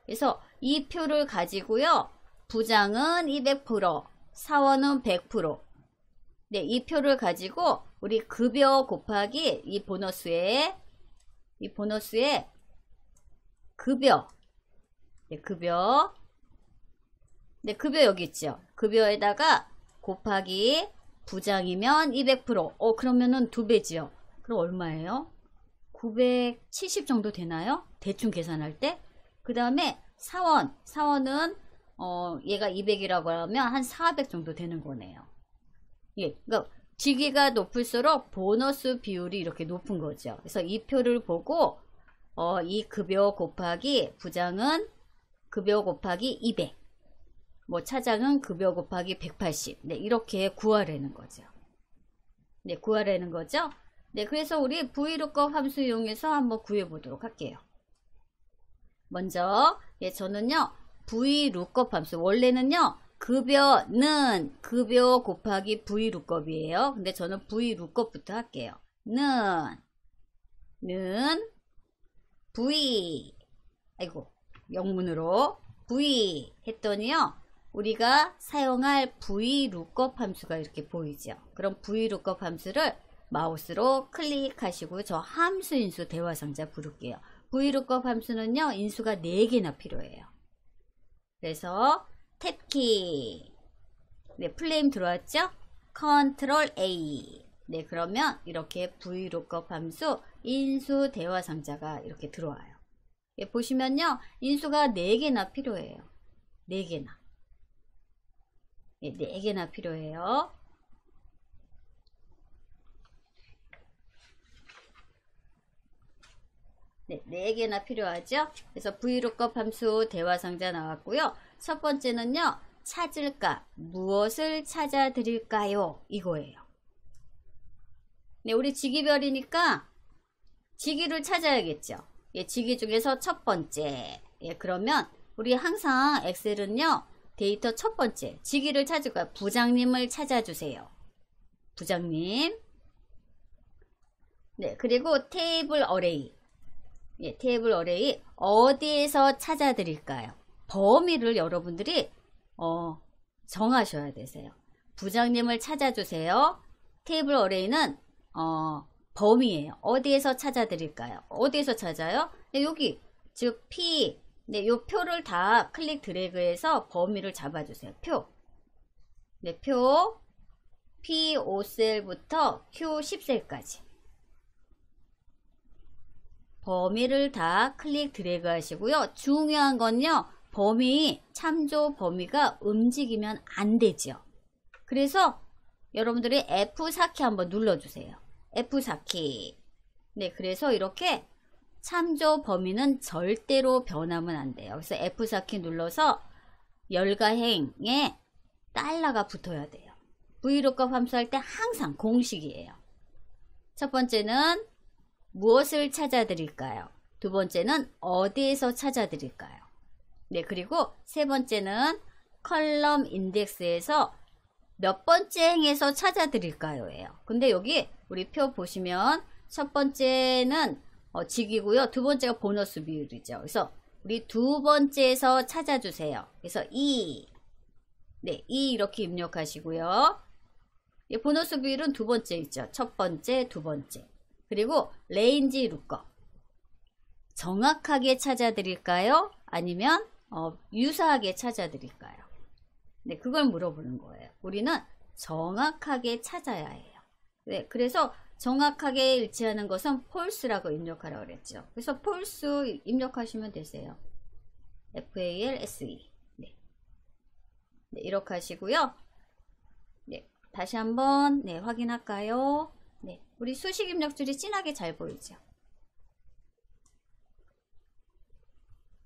그래서 이 표를 가지고요. 부장은 200%, 사원은 100%. 네, 이 표를 가지고 우리 급여 곱하기 이 보너스에 급여. 네, 급여. 네, 급여 여기 있죠. 급여에다가 곱하기 부장이면 200%. 그러면은 2배지요. 그럼 얼마예요? 970 정도 되나요? 대충 계산할 때. 그 다음에 사원은 얘가 200이라고 하면 한 400 정도 되는 거네요. 예, 그러니까 직위가 높을수록 보너스 비율이 이렇게 높은 거죠. 그래서 이 표를 보고 이 급여 곱하기 부장은 급여 곱하기 200, 뭐 차장은 급여 곱하기 180. 네, 이렇게 구하라는 거죠. 네, 구하라는 거죠. 네, 그래서 우리 VLOOKUP 함수 이용해서 한번 구해 보도록 할게요. 먼저 저는요 VLOOKUP 함수, 원래는요 급여는 급여 곱하기 VLOOKUP이에요. 근데 저는 VLOOKUP부터 할게요. 는 V, 아이고 영문으로 V 했더니요 우리가 사용할 VLOOKUP 함수가 이렇게 보이죠. 그럼 VLOOKUP 함수를 마우스로 클릭하시고 저 함수 인수 대화상자 부를게요. VLOOKUP 함수는요 인수가 4개나 필요해요. 그래서 탭키, 네, 플레임 들어왔죠? 컨트롤 A. 네, 그러면 이렇게 VLOOKUP 함수 인수 대화 상자가 이렇게 들어와요. 예, 보시면요. 인수가 4개나 필요해요. 4개나. 예, 4개나 필요해요. 네, 4개나 필요하죠. 그래서 VLOOKUP 함수 대화상자 나왔고요. 첫 번째는요. 찾을까? 무엇을 찾아 드릴까요? 이거예요. 네, 우리 직위별이니까 직위를 찾아야겠죠. 예, 직위 중에서 첫 번째. 예, 그러면 우리 항상 엑셀은요. 데이터 첫 번째 직위를 찾을 거야. 부장님을 찾아주세요. 부장님. 네, 그리고 테이블 어레이. 예, 테이블 어레이 어디에서 찾아드릴까요? 범위를 여러분들이 정하셔야 되세요. 부장님을 찾아주세요. 테이블 어레이는 범위예요. 어디에서 찾아드릴까요? 어디에서 찾아요? 네, 여기 즉 P. 네, 요 표를 다 클릭 드래그해서 범위를 잡아주세요. 표. 네, 표 P5셀부터 Q10셀까지. 범위를 다 클릭 드래그 하시고요. 중요한 건요. 범위, 참조 범위가 움직이면 안 되죠. 그래서 여러분들이 F4키 한번 눌러주세요. F4키. 네, 그래서 이렇게 참조 범위는 절대로 변하면 안 돼요. 그래서 F4키 눌러서 열가행에 달러가 붙어야 돼요. VLOOKUP 함수할 때 항상 공식이에요. 첫 번째는 무엇을 찾아드릴까요? 두 번째는 어디에서 찾아드릴까요? 네, 그리고 세 번째는 컬럼 인덱스에서 몇 번째 행에서 찾아드릴까요? 예요. 근데 여기 우리 표 보시면 첫 번째는 직이고요. 두 번째가 보너스 비율이죠. 그래서 우리 두 번째에서 찾아주세요. 그래서 2. 네, 2 이렇게 입력하시고요. 이 보너스 비율은 두 번째 있죠. 첫 번째, 두 번째. 그리고 레인지 룩업. 정확하게 찾아드릴까요? 아니면 유사하게 찾아드릴까요? 네, 그걸 물어보는 거예요. 우리는 정확하게 찾아야 해요. 네, 그래서 정확하게 일치하는 것은 false라고 입력하라고 그랬죠. 그래서 false 입력하시면 되세요. FALSE. 네. 네, 이렇게 하시고요. 네, 다시 한번 네, 확인할까요? 네, 우리 수식 입력줄이 진하게 잘 보이죠?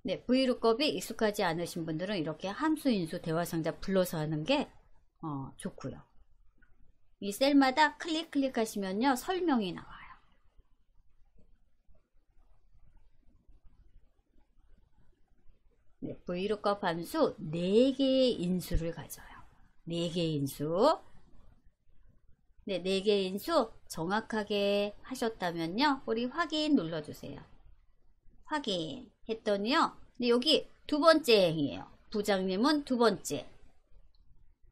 네, VLOOKUP이 익숙하지 않으신 분들은 이렇게 함수 인수 대화상자 불러서 하는 게 좋고요. 이 셀마다 클릭하시면요 설명이 나와요. 네, VLOOKUP 함수 4개의 인수를 가져요. 4개의 인수. 네, 4개의 인수 정확하게 하셨다면요. 우리 확인 눌러주세요. 확인 했더니요. 네, 여기 두 번째 행이에요. 부장님은 두 번째.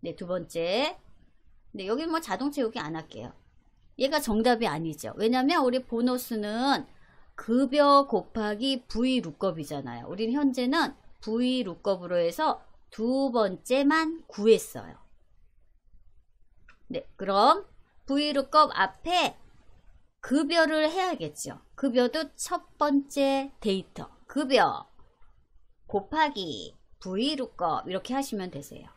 네, 두 번째. 네, 여기 뭐 자동 채우기 안 할게요. 얘가 정답이 아니죠. 왜냐면 우리 보너스는 급여 곱하기 VLOOKUP이잖아요. 우린 현재는 VLOOKUP으로 해서 두 번째만 구했어요. 네, 그럼 VLOOKUP 앞에 급여를 해야겠죠. 급여도 첫 번째 데이터. 급여 곱하기 VLOOKUP 이렇게 하시면 되세요.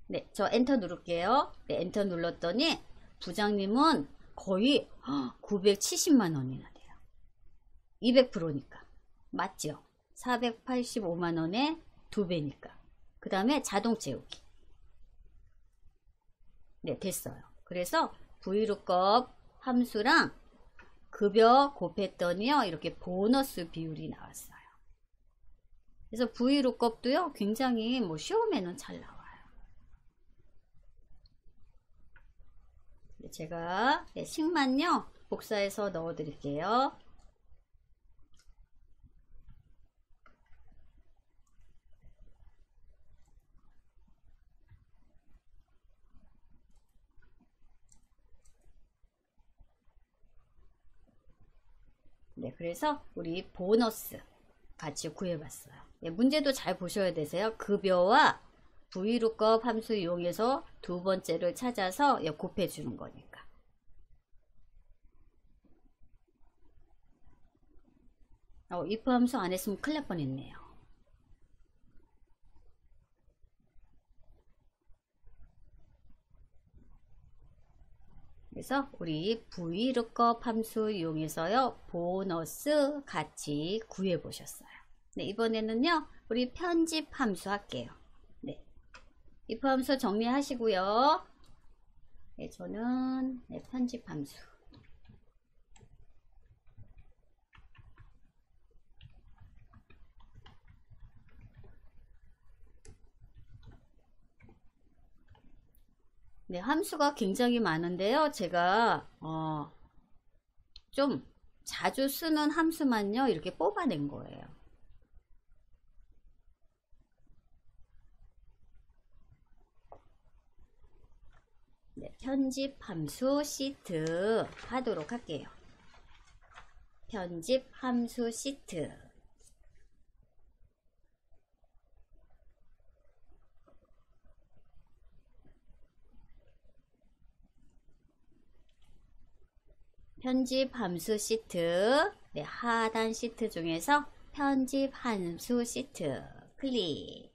네, 저 엔터 누를게요. 네, 엔터 눌렀더니 부장님은 거의 970만 원이나 돼요. 200%니까. 맞죠? 485만 원에 2배니까. 그 다음에 자동 채우기. 네, 됐어요. 그래서 VLOOKUP 함수랑 급여 곱했더니요. 이렇게 보너스 비율이 나왔어요. 그래서 VLOOKUP도요. 굉장히 뭐 시험에는 잘 나와요. 제가 식만요 복사해서 넣어 드릴게요. 네, 그래서 우리 보너스 같이 구해봤어요. 네, 문제도 잘 보셔야 되세요. 급여와 VLOOKUP 함수 이용해서 두 번째를 찾아서 곱해 주는 거니까. if 함수 안 했으면 큰일 날 뻔했네요. 그래서 우리 VLOOKUP 함수 이용해서요, 보너스 같이 구해 보셨어요. 네, 이번에는요, 우리 편집 함수 할게요. 네, if 함수 정리하시고요. 네, 저는 편집 함수. 네, 함수가 굉장히 많은데요. 제가 좀 자주 쓰는 함수만요, 이렇게 뽑아낸 거예요. 네, 편집 함수 시트 하도록 할게요. 편집 함수 시트. 편집 함수 시트. 네, 하단 시트 중에서 편집 함수 시트 클릭.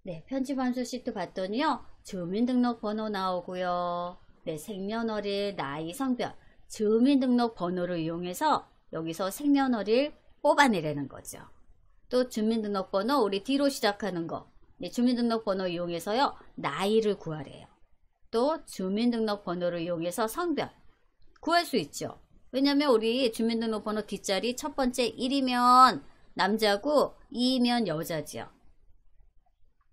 네, 편집 함수 시트 봤더니요, 주민등록번호 나오고요. 네, 생년월일, 나이, 성별, 주민등록번호를 이용해서 여기서 생년월일 뽑아내라는 거죠. 또 주민등록번호, 우리 D로 시작하는 거, 네, 주민등록번호 이용해서요, 나이를 구하래요. 또 주민등록번호를 이용해서 성별 구할 수 있죠. 왜냐면 우리 주민등록번호 뒷자리 첫 번째 1이면 남자고 2이면 여자지요.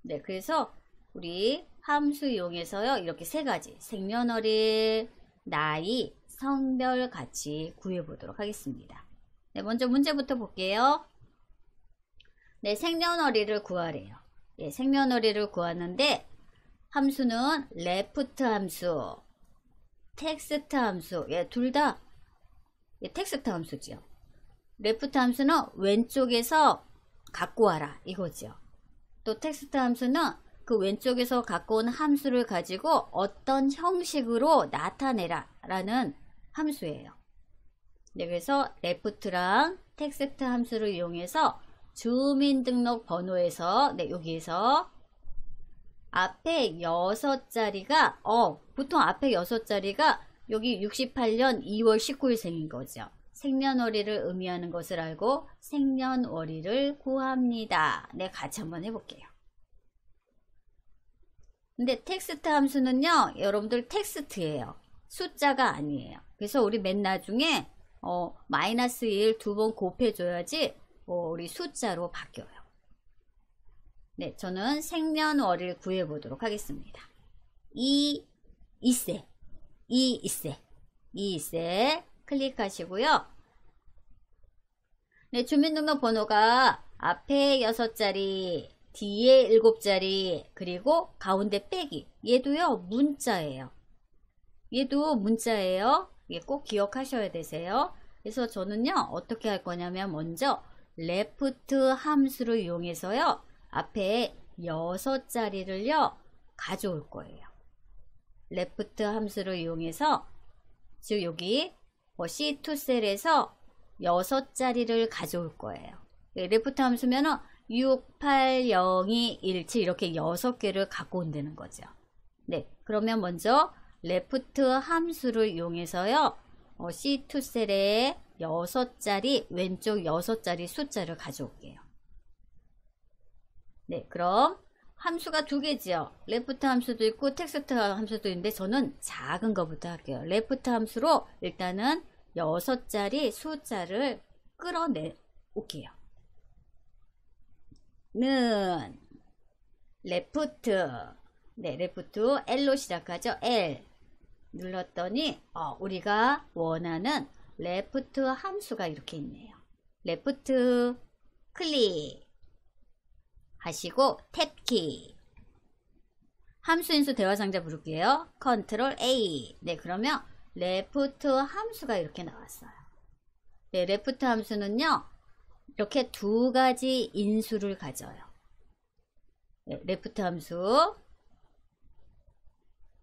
네, 그래서 우리 함수 이용해서요, 이렇게 세 가지, 생년월일, 나이, 성별 같이 구해 보도록 하겠습니다. 네, 먼저 문제부터 볼게요. 네, 생년월일을 구하래요. 네, 생년월일을 구하는데 함수는 left 함수, text 함수, 예, 둘 다 text 함수죠. left 함수는 왼쪽에서 갖고 와라 이거죠. 또 text 함수는 그 왼쪽에서 갖고 온 함수를 가지고 어떤 형식으로 나타내라 라는 함수예요. 네, 그래서 left랑 text 함수를 이용해서 주민등록번호에서, 네, 여기에서 앞에 6자리가 보통 앞에 6자리가 여기 68년 2월 19일생인 거죠. 생년월일을 의미하는 것을 알고 생년월일을 구합니다. 네, 같이 한번 해볼게요. 근데 텍스트 함수는요, 여러분들 텍스트예요. 숫자가 아니에요. 그래서 우리 맨 나중에 마이너스 1 두 번 곱해줘야지 우리 숫자로 바뀌어요. 네, 저는 생년월일 구해보도록 하겠습니다. 2세 클릭하시고요. 네, 주민등록번호가 앞에 6자리, 뒤에 7자리, 그리고 가운데 빼기. 얘도요, 문자예요. 얘도 문자예요. 이게 꼭 기억하셔야 되세요. 그래서 저는요, 어떻게 할 거냐면 먼저 left 함수를 이용해서요, 앞에 6자리를요 가져올 거예요. left 함수를 이용해서, 즉 여기 C2 셀에서 6자리를 가져올 거예요. left 함수면은 6, 8, 0, 2, 1, 7 이렇게 6개를 갖고 온다는 거죠. 네, 그러면 먼저 left 함수를 이용해서요, C2 셀에 6자리, 왼쪽 6자리 숫자를 가져올게요. 네, 그럼 함수가 두 개지요. 레프트 함수도 있고 텍스트 함수도 있는데 저는 작은 거부터 할게요. 레프트 함수로 일단은 6자리 숫자를 끌어내 올게요. 는 레프트, 네, 레프트 L로 시작하죠. L 눌렀더니 우리가 원하는 레프트 함수가 이렇게 있네요. 레프트 클릭 하시고 탭키, 함수인수 대화상자 부를게요. 컨트롤 A. 네, 그러면 레프트 함수가 이렇게 나왔어요. 네, 레프트 함수는요, 이렇게 두 가지 인수를 가져요. 네, 레프트 함수.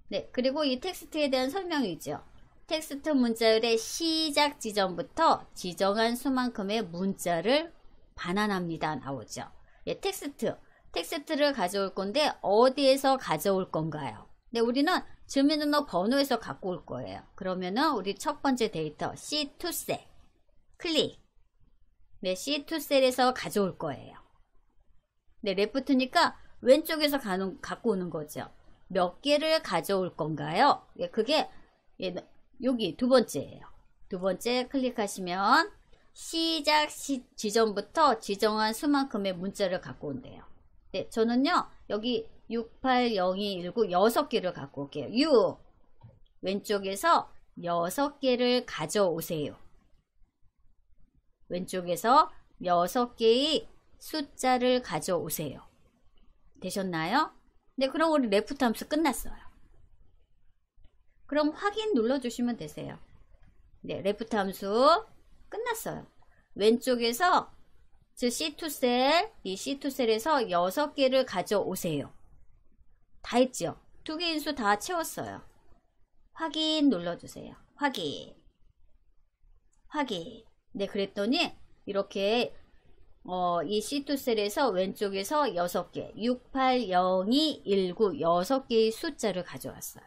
네, 그리고 이 텍스트에 대한 설명이죠. 텍스트 문자열의 시작 지점부터 지정한 수만큼의 문자를 반환합니다. 나오죠. 예, 텍스트를 가져올 건데 어디에서 가져올 건가요? 네, 우리는 주민등록 번호에서 갖고 올 거예요. 그러면은 우리 첫 번째 데이터 C2셀 클릭. 네, C2셀에서 가져올 거예요. 네, 레프트니까 왼쪽에서 갖고 오는 거죠. 몇 개를 가져올 건가요? 예, 그게 여기 두 번째예요. 두 번째 클릭하시면 시작 지점부터 지정한 수만큼의 문자를 갖고 온대요. 네, 저는요 여기 680219 6개를 갖고 올게요. 6 왼쪽에서 6개를 가져오세요. 왼쪽에서 6개의 숫자를 가져오세요. 되셨나요? 네, 그럼 우리 레프트 함수 끝났어요. 그럼 확인 눌러주시면 되세요. 네, 레프트 함수 끝났어요. 왼쪽에서 즉 C2셀, 이 C2셀에서 6개를 가져오세요. 다 했죠? 2개 인수 다 채웠어요. 확인 눌러주세요. 확인. 네, 그랬더니 이렇게 이 C2셀에서 왼쪽에서 6개, 680219 6개의 숫자를 가져왔어요.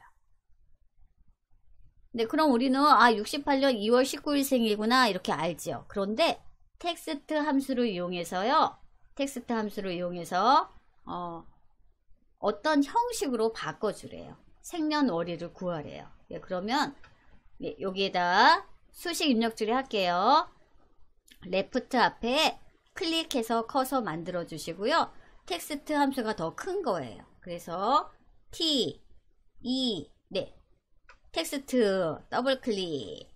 네, 그럼 우리는 68년 2월 19일생이구나 이렇게 알죠. 그런데 텍스트 함수를 이용해서요. 텍스트 함수를 이용해서 어떤 형식으로 바꿔주래요. 생년월일을 구하래요. 네, 그러면 네, 여기에다 수식 입력줄에 할게요. 레프트 앞에 클릭해서 커서 만들어 주시고요. 텍스트 함수가 더 큰 거예요. 그래서 T, E, 네, 텍스트 더블 클릭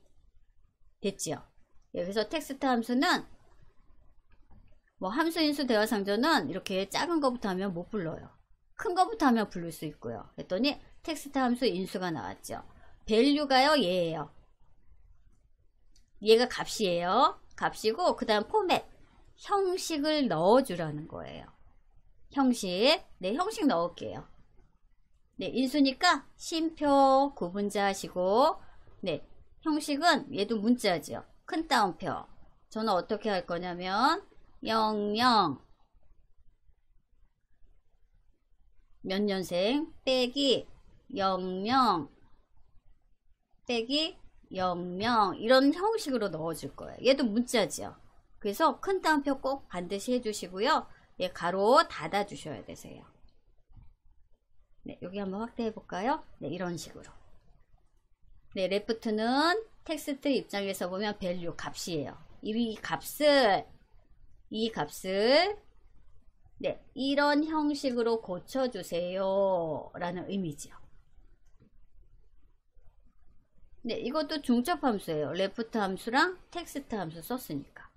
됐죠? 네, 그래서 텍스트 함수는 뭐 함수 인수 대화 상전은 이렇게 작은 거부터 하면 못 불러요. 큰 거부터 하면 부를 수 있고요. 그랬더니 텍스트 함수 인수가 나왔죠. 밸류가요 얘예요. 얘가 값이에요. 값이고 그 다음 포맷 형식을 넣어주라는 거예요. 형식. 네, 형식 넣을게요. 네, 인수니까 쉼표 구분자 하시고 네, 형식은 얘도 문자죠. 큰 따옴표. 저는 어떻게 할 거냐면 00 몇 년생 빼기 00 빼기 00 이런 형식으로 넣어줄 거예요. 얘도 문자죠. 그래서 큰 따옴표 꼭 반드시 해주시고요. 얘 가로 닫아 주셔야 되세요. 네, 여기 한번 확대해 볼까요? 네, 이런 식으로. 네, 레프트는 텍스트 입장에서 보면 밸류 값이에요. 이 값을 네, 이런 형식으로 고쳐주세요 라는 의미죠. 네, 이것도 중첩 함수예요. 레프트 함수랑 텍스트 함수 썼으니까.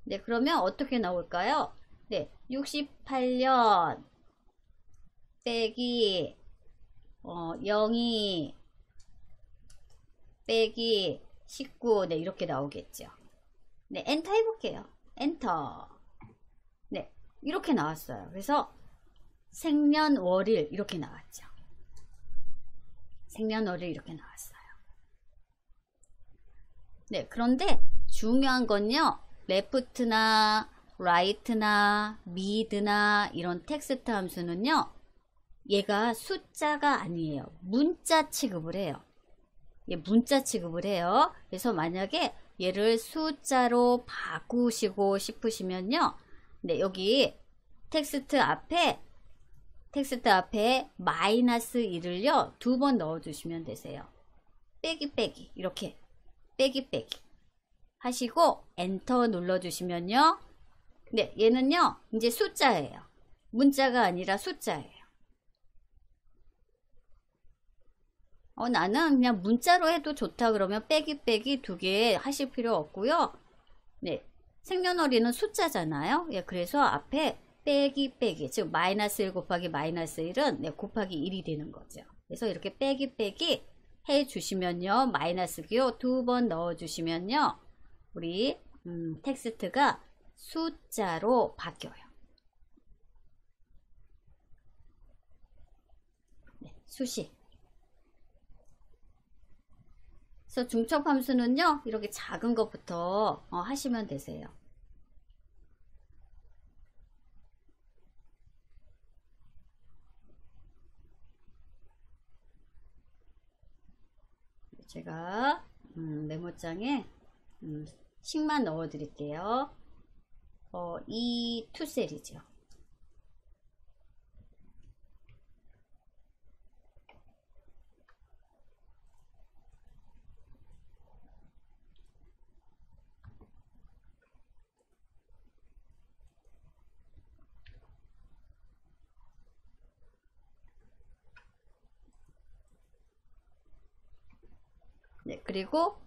네, 그러면 어떻게 나올까요? 네, 68년 빼기 02 빼기 19 네, 이렇게 나오겠죠. 네, 엔터 해볼게요. 엔터. 네, 이렇게 나왔어요. 그래서 생년월일 이렇게 나왔죠. 생년월일 이렇게 나왔어요. 네, 그런데 중요한 건요. 레프트나 라이트나 미드나 이런 텍스트 함수는요. 얘가 숫자가 아니에요. 문자 취급을 해요. 예, 문자 취급을 해요. 그래서 만약에 얘를 숫자로 바꾸시고 싶으시면요. 네, 여기 텍스트 앞에 마이너스 1을요. 2번 넣어주시면 되세요. 빼기 빼기 이렇게 빼기 빼기 하시고 엔터 눌러주시면요. 네, 얘는요. 이제 숫자예요. 문자가 아니라 숫자예요. 나는 그냥 문자로 해도 좋다 그러면 빼기 빼기 2개 하실 필요 없고요. 네, 생년월일은 숫자잖아요. 예, 그래서 앞에 빼기 빼기 즉 마이너스 1 곱하기 마이너스 1은 네, 곱하기 1이 되는 거죠. 그래서 이렇게 빼기 빼기 해 주시면요. 마이너스기요 2번 넣어 주시면요. 우리 텍스트가 숫자로 바뀌어요. 네, 수식. 그래서 중첩 함수는요, 이렇게 작은 것부터 하시면 되세요. 제가 메모장에 식만 넣어 드릴게요. 이 투셀이죠. 네, 그리고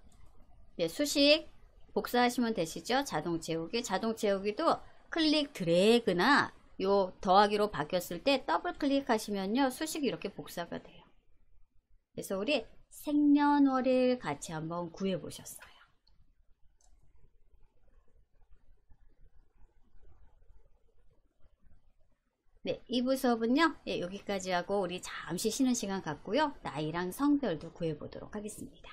수식 복사하시면 되시죠. 자동 채우기. 자동 채우기도 클릭 드래그나 요 더하기로 바뀌었을 때 더블 클릭하시면요, 수식이 이렇게 복사가 돼요. 그래서 우리 생년월일 같이 한번 구해 보셨어요. 네, 2부 수업은요, 여기까지 하고 우리 잠시 쉬는 시간 갖고요, 나이랑 성별도 구해 보도록 하겠습니다.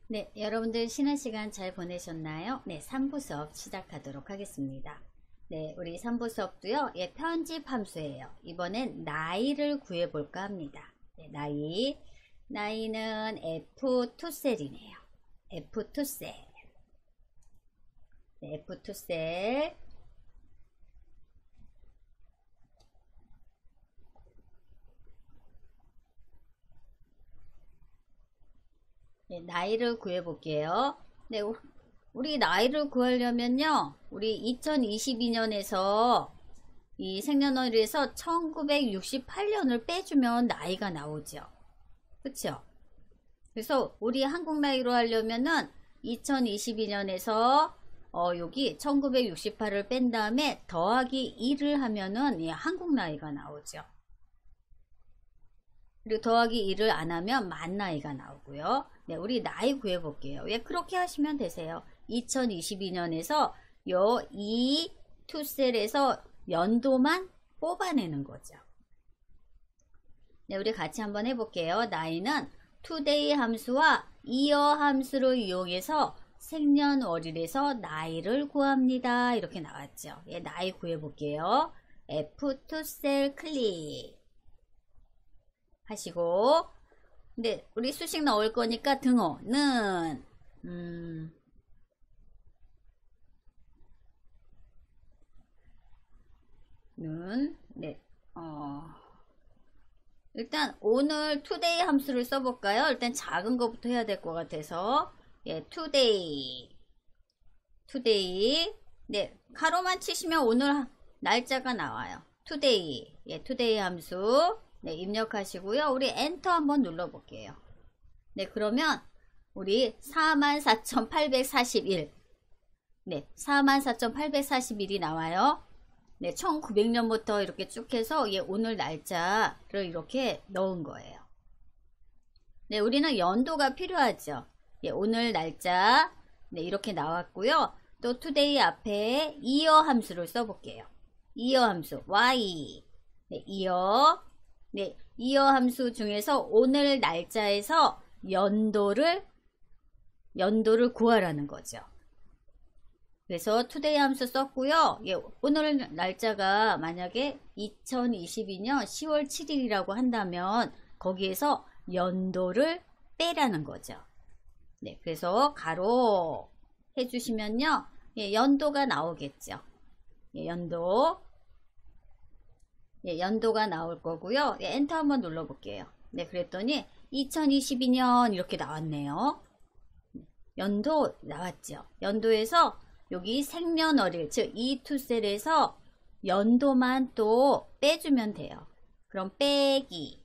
네, 여러분들 쉬는 시간 잘 보내셨나요? 네, 3부 수업 시작하도록 하겠습니다. 네, 우리 3부 수업도요, 편집 함수예요. 이번엔 나이를 구해 볼까 합니다. 네, 나이는 F2셀이네요. F2셀. 네, F2셀. 네, 나이를 구해 볼게요. 네, 우리 나이를 구하려면요, 우리 2022년에서 이 생년월일에서 1968년을 빼주면 나이가 나오죠. 그쵸? 그래서 우리 한국 나이로 하려면은 2022년에서 여기 1968을 뺀 다음에 더하기 2를 하면은 한국 나이가 나오죠. 그리고 더하기 2를 안 하면 만 나이가 나오고요. 네, 우리 나이 구해 볼게요. 그렇게 하시면 되세요. 2022년에서 이 투셀에서 연도만 뽑아내는 거죠. 네, 우리 같이 한번 해볼게요. 나이는 today 함수와 year 함수를 이용해서 생년월일에서 나이를 구합니다. 이렇게 나왔죠. 나이 구해 볼게요. F2셀 클릭 하시고, 근데 우리 수식 넣을 거니까 등호는 네, 일단 오늘 today 함수를 써볼까요? 일단 작은 거부터 해야 될 것 같아서 today 네, 가로만 치시면 오늘 날짜가 나와요. today 함수 네, 입력하시고요. 우리 엔터 한번 눌러 볼게요. 네, 그러면 우리 44,841 네, 44,841이 나와요. 네, 1900년부터 이렇게 쭉 해서 오늘 날짜를 이렇게 넣은 거예요. 네, 우리는 연도가 필요하죠. 오늘 날짜 네, 이렇게 나왔고요. 또 today 앞에 year 함수를 써볼게요. year 함수 y 네, year 네, year 함수 중에서 오늘 날짜에서 연도를 구하라는 거죠. 그래서 today 함수 썼고요. 오늘 날짜가 만약에 2022년 10월 7일이라고 한다면 거기에서 연도를 빼라는 거죠. 네, 그래서 가로 해주시면요, 연도가 나오겠죠. 연도가 나올 거고요. 엔터 한번 눌러 볼게요. 네, 그랬더니 2022년 이렇게 나왔네요. 연도 나왔죠. 연도에서 여기 생년월일, 즉 이 투셀에서 연도만 또 빼주면 돼요. 그럼 빼기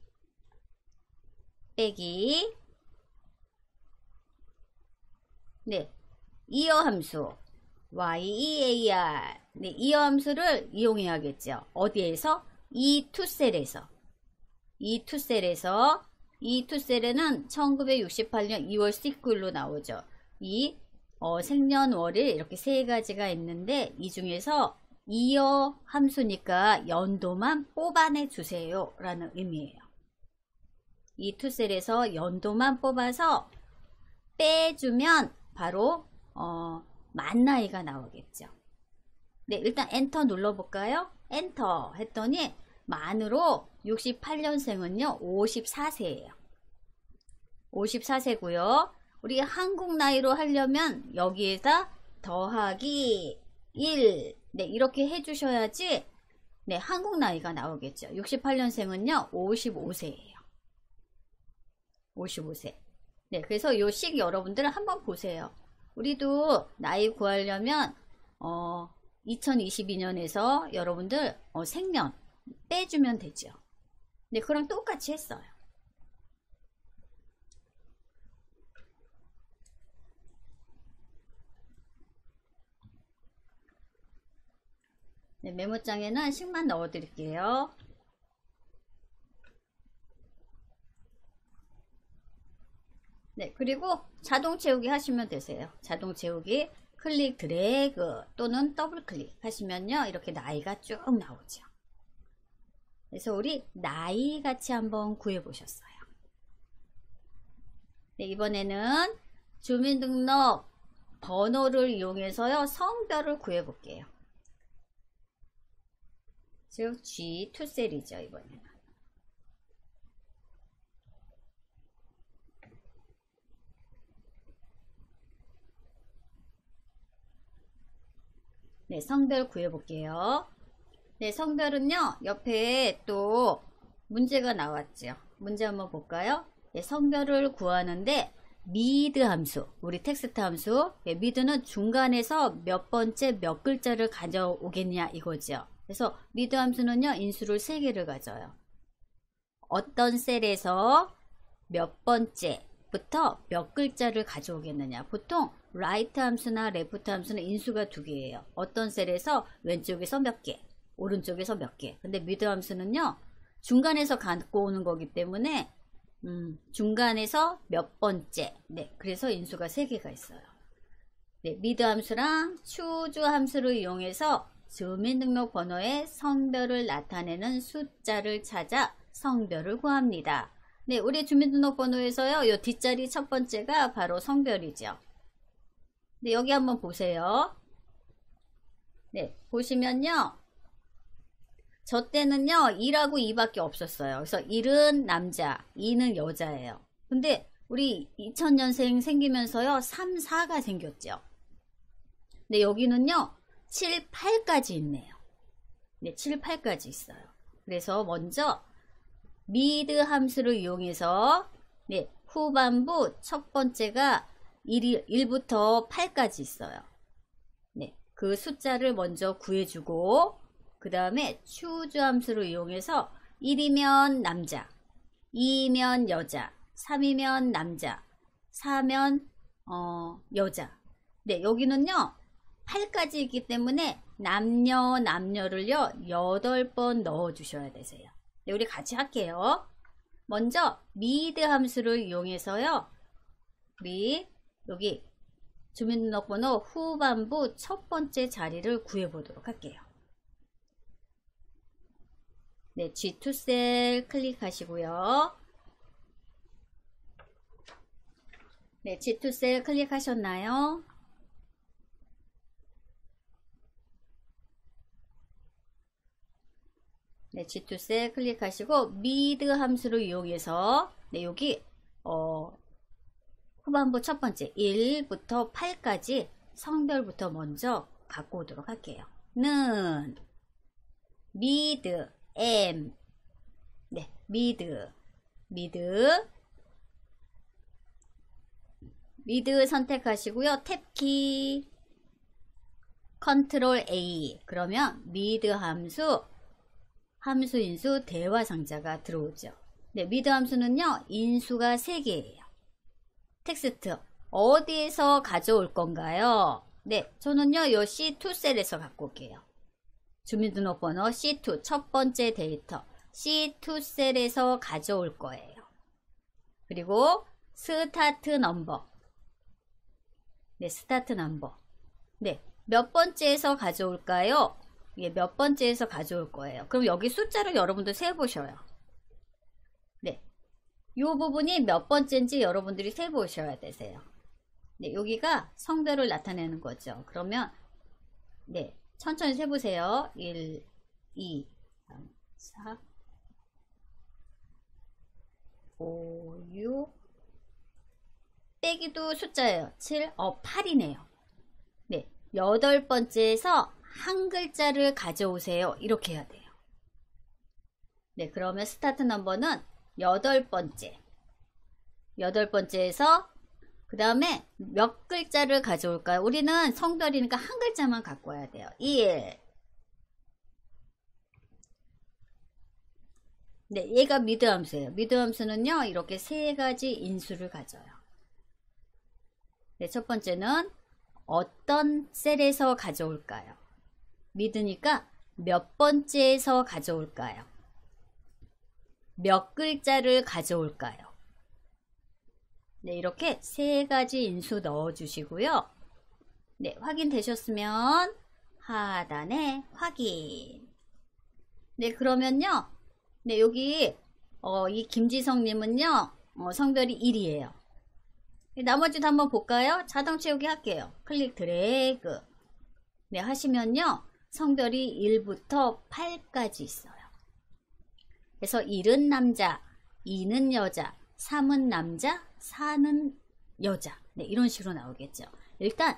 네, year 함수 year 네, year 함수를 이용해야겠죠. 어디에서? 이 투셀에서 이 투셀에는 1968년 2월 19일로 나오죠. 이 생년월일 이렇게 세 가지가 있는데 이 중에서 year 함수니까 연도만 뽑아내 주세요 라는 의미예요. 이 투셀에서 연도만 뽑아서 빼주면 바로 만 나이가 나오겠죠. 네, 일단 엔터 눌러볼까요? 엔터 했더니 만으로 68년생은요 54세예요. 54세고요. 우리 한국 나이로 하려면 여기에다 더하기 1, 네, 이렇게 해주셔야지 네, 한국 나이가 나오겠죠. 68년생은요 55세예요. 55세. 네, 그래서 요 식 여러분들 한번 보세요. 우리도 나이 구하려면 2022년에서 여러분들 생년 빼주면 되죠. 네, 그럼 똑같이 했어요. 네, 메모장에는 식만 넣어 드릴게요. 네, 그리고 자동 채우기 하시면 되세요. 자동 채우기 클릭 드래그 또는 더블 클릭 하시면요 이렇게 나이가 쭉 나오죠. 그래서 우리 나이 같이 한번 구해 보셨어요. 네, 이번에는 주민등록 번호를 이용해서요 성별을 구해 볼게요. 즉 G2셀이죠. 이번에는 네, 성별 구해 볼게요. 네, 성별은요 옆에 또 문제가 나왔죠. 문제 한번 볼까요? 네, 성별을 구하는데 미드 함수, 우리 텍스트 함수, 네, 미드는 중간에서 몇 번째 몇 글자를 가져오겠냐 이거죠. 그래서 미드 함수는요 인수를 3개를 가져요. 어떤 셀에서 몇 번째부터 몇 글자를 가져오겠느냐. 보통 라이트 함수나 레프트 함수는 인수가 2개예요. 어떤 셀에서 왼쪽에서 몇 개, 오른쪽에서 몇 개. 근데 미드 함수는요 중간에서 갖고 오는 거기 때문에 중간에서 몇 번째. 네, 그래서 인수가 3개가 있어요. 네, 미드 함수랑 추주 함수를 이용해서 주민등록번호의 성별을 나타내는 숫자를 찾아 성별을 구합니다. 네, 우리 주민등록번호에서요 요 뒷자리 첫 번째가 바로 성별이죠. 네, 여기 한번 보세요. 네, 보시면요 저 때는요 1하고 2밖에 없었어요. 그래서 1은 남자, 2는 여자예요. 근데 우리 2000년생 생기면서요 3, 4가 생겼죠. 근데 여기는요 7, 8까지 있네요. 네, 7, 8까지 있어요. 그래서 먼저 미드 함수를 이용해서 네, 후반부 첫 번째가 1부터 8까지 있어요. 네, 그 숫자를 먼저 구해주고 그 다음에 추주 함수를 이용해서 1이면 남자, 2면 여자, 3이면 남자, 4면 여자. 네, 여기는요 8까지 있기 때문에 남녀를요 8번 넣어 주셔야 되세요. 네, 우리 같이 할게요. 먼저 미드 함수를 이용해서요 우리 여기 주민등록번호 후반부 첫 번째 자리를 구해 보도록 할게요. 네, G2셀 클릭하시고요. 네, G2셀 클릭하셨나요? 네, G2셀 클릭하시고 미드 함수를 이용해서 네, 여기 후반부 첫 번째 1부터 8까지 성별부터 먼저 갖고 오도록 할게요. 는 미드 M 네, 미드 선택하시고요. 탭키 컨트롤 A 그러면 미드 함수 인수 대화 상자가 들어오죠. 네, 미드 함수는요 인수가 3개예요. 텍스트 어디에서 가져올 건가요? 네, 저는요 요 C2 셀에서 갖고 올게요. 주민등록번호 C2 첫 번째 데이터 C2 셀에서 가져올 거예요. 그리고 스타트 넘버 네, 스타트 넘버 네, 몇 번째에서 가져올까요? 예, 몇 번째에서 가져올 거예요. 그럼 여기 숫자를 여러분들 세보셔요. 네, 이 부분이 몇 번째인지 여러분들이 세보셔야 되세요. 네, 여기가 성별을 나타내는 거죠. 그러면 네, 천천히 세보세요. 1, 2, 3, 4, 5, 6 빼기도 숫자예요. 7, 8이네요. 네, 8번째에서 한 글자를 가져오세요. 이렇게 해야 돼요. 네, 그러면 스타트 넘버는 8번째. 8번째에서 그 다음에 몇 글자를 가져올까요? 우리는 성별이니까 한 글자만 갖고 와야 돼요. 1. 네, 얘가 미드 함수예요. 미드 함수는요, 이렇게 세 가지 인수를 가져요. 네, 첫 번째는 어떤 셀에서 가져올까요? 미드니까 몇 번째에서 가져올까요? 몇 글자를 가져올까요? 네, 이렇게 세 가지 인수 넣어 주시고요. 네, 확인되셨으면 하단에 확인. 네, 그러면요. 네, 여기 이 김지성님은요. 성별이 1이에요. 나머지도 한번 볼까요? 자동 채우기 할게요. 클릭 드래그. 네, 하시면요. 성별이 1부터 8까지 있어요. 그래서 1은 남자, 2는 여자, 3은 남자, 4는 여자. 네, 이런 식으로 나오겠죠. 일단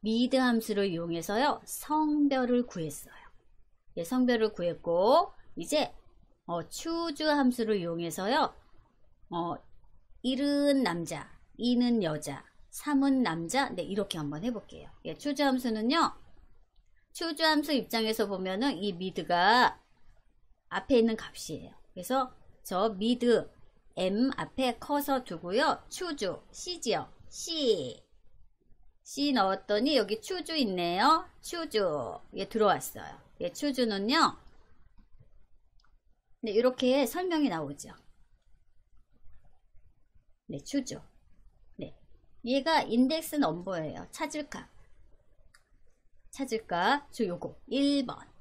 미드 함수를 이용해서요. 성별을 구했어요. 네, 성별을 구했고 이제 추주 함수를 이용해서요. 1은 남자, 2는 여자, 3은 남자. 네, 이렇게 한번 해볼게요. 예, 추주 함수는요. 추주 함수 입장에서 보면은 이 미드가 앞에 있는 값이에요. 그래서 저 미드 M 앞에 커서 두고요. 추주 C지요. C 넣었더니 여기 추주 있네요. 추주 예, 들어왔어요. 예, 추주는요. 네, 이렇게 설명이 나오죠. 네, 추주. 네, 얘가 인덱스 넘버예요. 찾을 값. 저 요거 1번.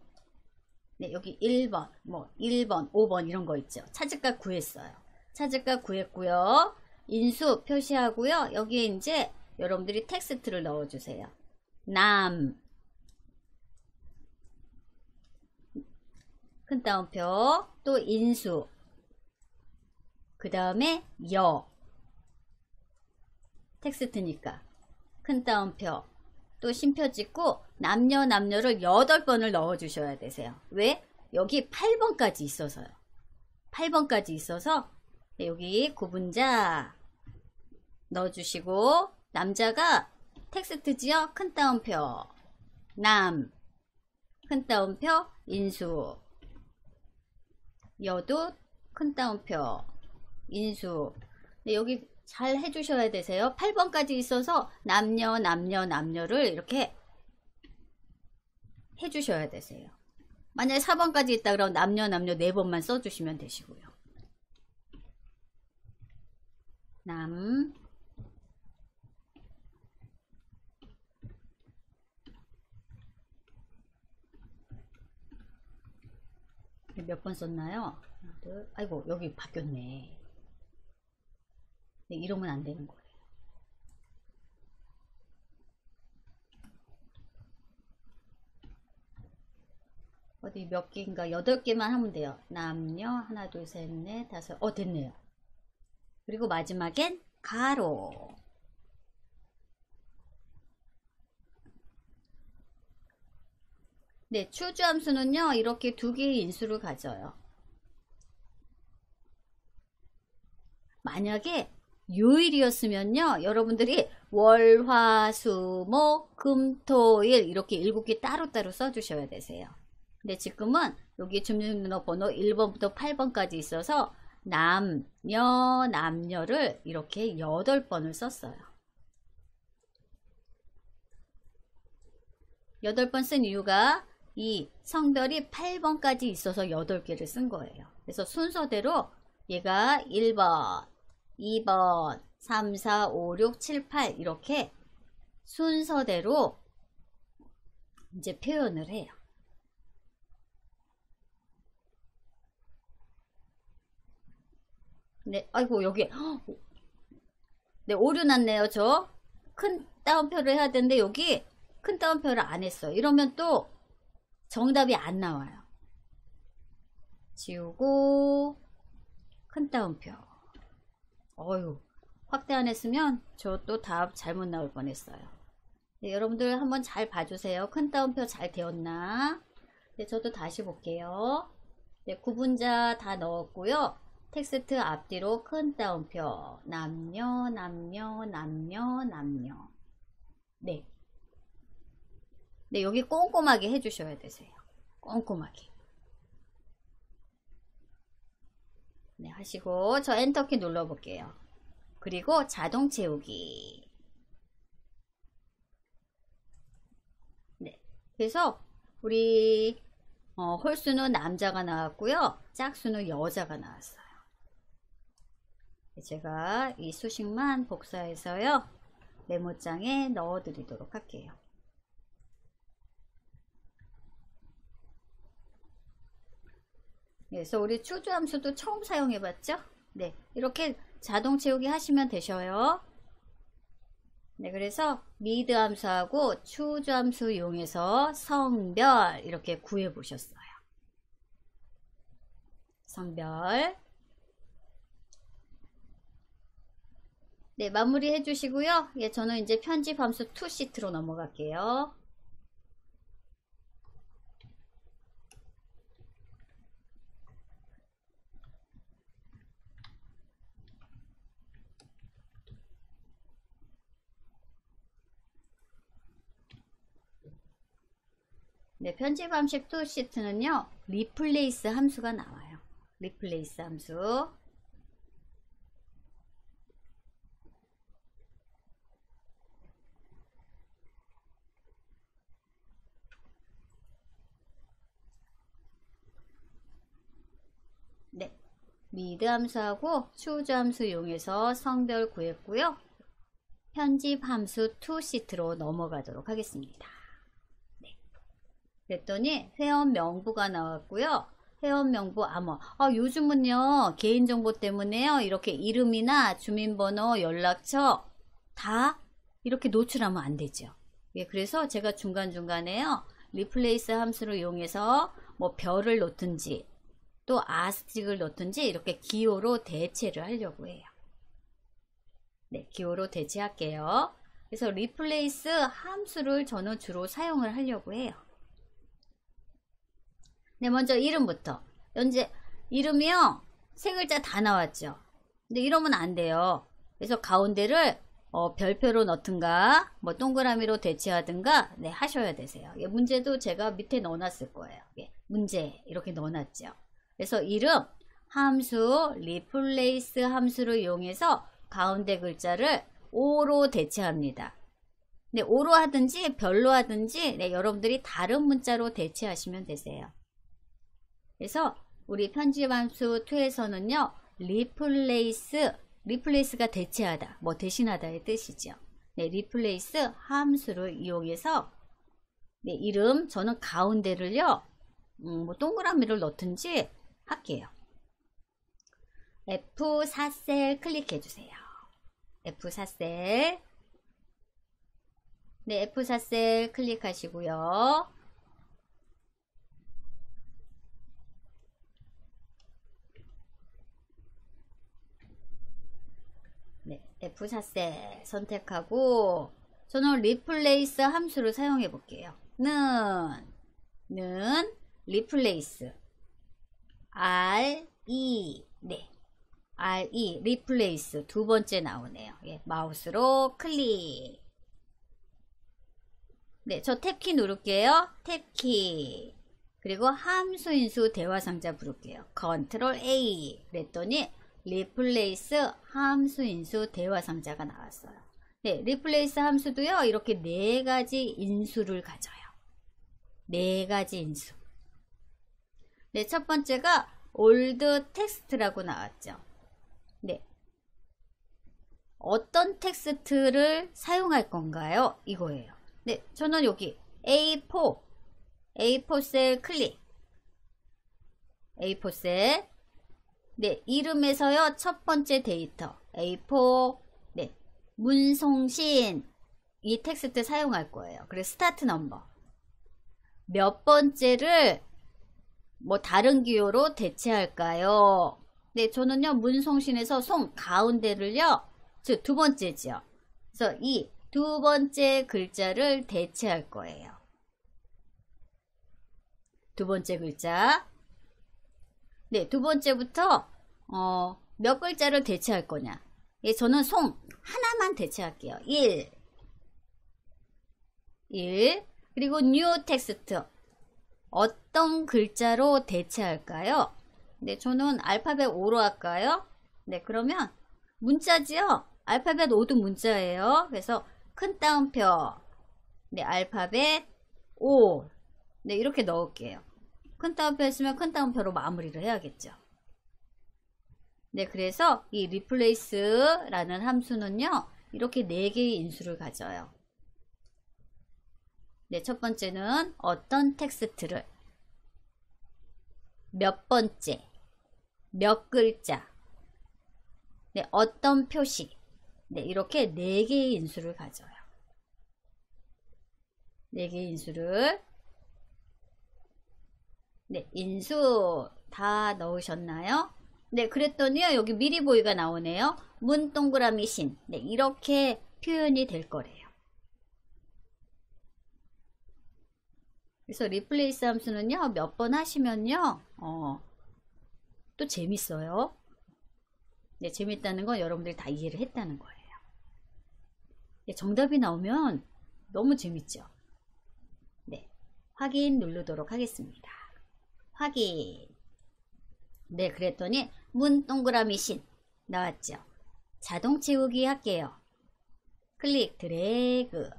네, 여기 1번, 뭐 1번, 5번 이런 거 있죠. 찾을값 구했어요. 찾을값 구했고요. 인수 표시하고요. 여기에 이제 여러분들이 텍스트를 넣어주세요. 남, 큰 따옴표, 또 인수, 그 다음에 여, 텍스트니까 큰 따옴표, 또 쉼표 찍고 남녀를 8번을 넣어 주셔야 되세요. 왜? 여기 8번까지 있어서요. 8번까지 있어서 네, 여기 구분자 넣어 주시고 남자가 텍스트지요. 큰 따옴표 남, 큰 따옴표 인수, 여도 큰 따옴표 인수. 네, 여기 잘 해주셔야 되세요. 8번까지 있어서 남녀를 이렇게 해주셔야 되세요. 만약에 4번까지 있다 그러면 남녀 4번만 써주시면 되시고요. 남, 몇 번 썼나요? 아이고 여기 바뀌었네. 네, 이러면 안 되는 거예요. 어디 몇 개인가 8개만 하면 돼요. 남녀 하나 둘 셋 넷 다섯 됐네요. 그리고 마지막엔 가로. 네, 추주 함수는요 이렇게 두 개의 인수를 가져요. 만약에 요일이었으면요 여러분들이 월, 화, 수, 목, 금, 토, 일 이렇게 7개 따로따로 써주셔야 되세요. 근데 지금은 여기 주민등록번호 1번부터 8번까지 있어서 남녀를 이렇게 8번을 썼어요. 8번 쓴 이유가 이 성별이 8번까지 있어서 8개를 쓴 거예요. 그래서 순서대로 얘가 1번, 2번, 3, 4, 5, 6, 7, 8 이렇게 순서대로 이제 표현을 해요. 네, 아이고, 여기, 네, 오류 났네요, 저. 큰 따옴표를 해야 되는데, 여기 큰 따옴표를 안 했어요. 이러면 또 정답이 안 나와요. 지우고, 큰 따옴표. 어휴, 확대 안 했으면 저 또 답 잘못 나올 뻔했어요. 네, 여러분들 한번 잘 봐주세요. 큰 따옴표 잘 되었나? 네, 저도 다시 볼게요. 네, 구분자 다 넣었고요. 텍스트 앞뒤로 큰 따옴표. 남녀, 남녀, 남녀, 남녀. 네. 네, 여기 꼼꼼하게 해주셔야 되세요. 꼼꼼하게. 네, 하시고, 저 엔터키 눌러볼게요. 그리고 자동 채우기. 네. 그래서, 우리, 홀수는 남자가 나왔고요. 짝수는 여자가 나왔어요. 제가 이 수식만 복사해서요. 메모장에 넣어 드리도록 할게요. 그래서 우리 추주함수도 처음 사용해 봤죠? 네, 이렇게 자동 채우기 하시면 되셔요. 네, 그래서 미드 함수하고 추주함수 이용해서 성별 이렇게 구해 보셨어요. 성별. 네, 마무리 해주시고요. 예, 저는 이제 편집 함수 2시트로 넘어갈게요. 네, 편집 함수 2시트는요, 리플레이스 함수가 나와요. 리플레이스 함수. 네, 미드 함수하고 추주 함수 이용해서 성별 구했고요. 편집 함수 2시트로 넘어가도록 하겠습니다. 네. 그랬더니 회원 명부가 나왔고요. 회원 명부 암호. 요즘은요, 개인정보 때문에요, 이렇게 이름이나 주민번호, 연락처 다 이렇게 노출하면 안 되죠. 예, 그래서 제가 중간중간에요, 리플레이스 함수를 이용해서 뭐 별을 놓든지 또 아스틱을 넣든지 이렇게 기호로 대체를 하려고 해요. 네, 기호로 대체할게요. 그래서 리플레이스 함수를 저는 주로 사용을 하려고 해요. 네, 먼저 이름부터. 현재 이름이요, 세 글자 다 나왔죠. 근데 이러면 안 돼요. 그래서 가운데를 별표로 넣든가 뭐 동그라미로 대체하든가 네, 하셔야 되세요. 예, 문제도 제가 밑에 넣어놨을 거예요. 예, 문제 이렇게 넣어놨죠. 그래서 이름 함수 리플레이스 함수를 이용해서 가운데 글자를 O로 대체합니다. 네, O로 하든지 별로 하든지 네, 여러분들이 다른 문자로 대체하시면 되세요. 그래서 우리 편집 함수 2에서는요, 리플레이스가 대체하다, 뭐 대신하다의 뜻이죠. 네, 리플레이스 함수를 이용해서 네, 이름 저는 가운데를요, 뭐 동그라미를 넣든지 할게요. F4셀 클릭해 주세요. F4셀. 네, F4셀 클릭하시고요. 네, F4셀 선택하고 저는 리플레이스 함수를 사용해 볼게요. 는 리플레이스 RE 네, RE 리플레이스 두 번째 나오네요. 예, 마우스로 클릭. 네, 저 탭키 누를게요. 탭키. 그리고 함수인수 대화상자 부를게요. 컨트롤 A. 그랬더니 리플레이스 함수인수 대화상자가 나왔어요. 네, 리플레이스 함수도요, 이렇게 네 가지 인수를 가져요. 네 가지 인수. 네, 첫 번째가 올드 텍스트라고 나왔죠. 네. 어떤 텍스트를 사용할 건가요? 이거예요. 네, 저는 여기 A4 셀 클릭. A4 셀. 네, 이름에서요, 첫 번째 데이터, A4, 네, 문송신, 이 텍스트 사용할 거예요. 그래서 스타트 넘버. 몇 번째를 뭐 다른 기호로 대체할까요? 네, 저는요, 문송신에서 송 가운데를요, 즉 두 번째죠. 그래서 이 두 번째 글자를 대체할 거예요. 두 번째 글자. 네, 두 번째부터 몇 글자를 대체할 거냐. 예, 저는 송 하나만 대체할게요. 1. 그리고 뉴 텍스트. 어떤 글자로 대체할까요? 네, 저는 알파벳 5로 할까요? 네, 그러면 문자지요? 알파벳 5도 문자예요. 그래서 큰 따옴표. 네, 알파벳 5. 네, 이렇게 넣을게요. 큰 따옴표 했으면 큰 따옴표로 마무리를 해야겠죠. 네, 그래서 이 replace라는 함수는요, 이렇게 4개의 인수를 가져요. 네, 첫 번째는 어떤 텍스트를, 몇 번째, 몇 글자, 네, 어떤 표시, 네, 이렇게 4개의 인수를 가져요. 4개의 인수를. 네, 인수 다 넣으셨나요? 네, 그랬더니요, 여기 미리 보기가 나오네요. 문 동그라미 신. 네, 이렇게 표현이 될 거래요. 그래서 리플레이스 함수는요, 몇 번 하시면요, 또 재밌어요. 네, 재밌다는 건 여러분들이 다 이해를 했다는 거예요. 네, 정답이 나오면 너무 재밌죠? 네, 확인 누르도록 하겠습니다. 확인. 네, 그랬더니 문 동그라미 신 나왔죠. 자동 채우기 할게요. 클릭 드래그.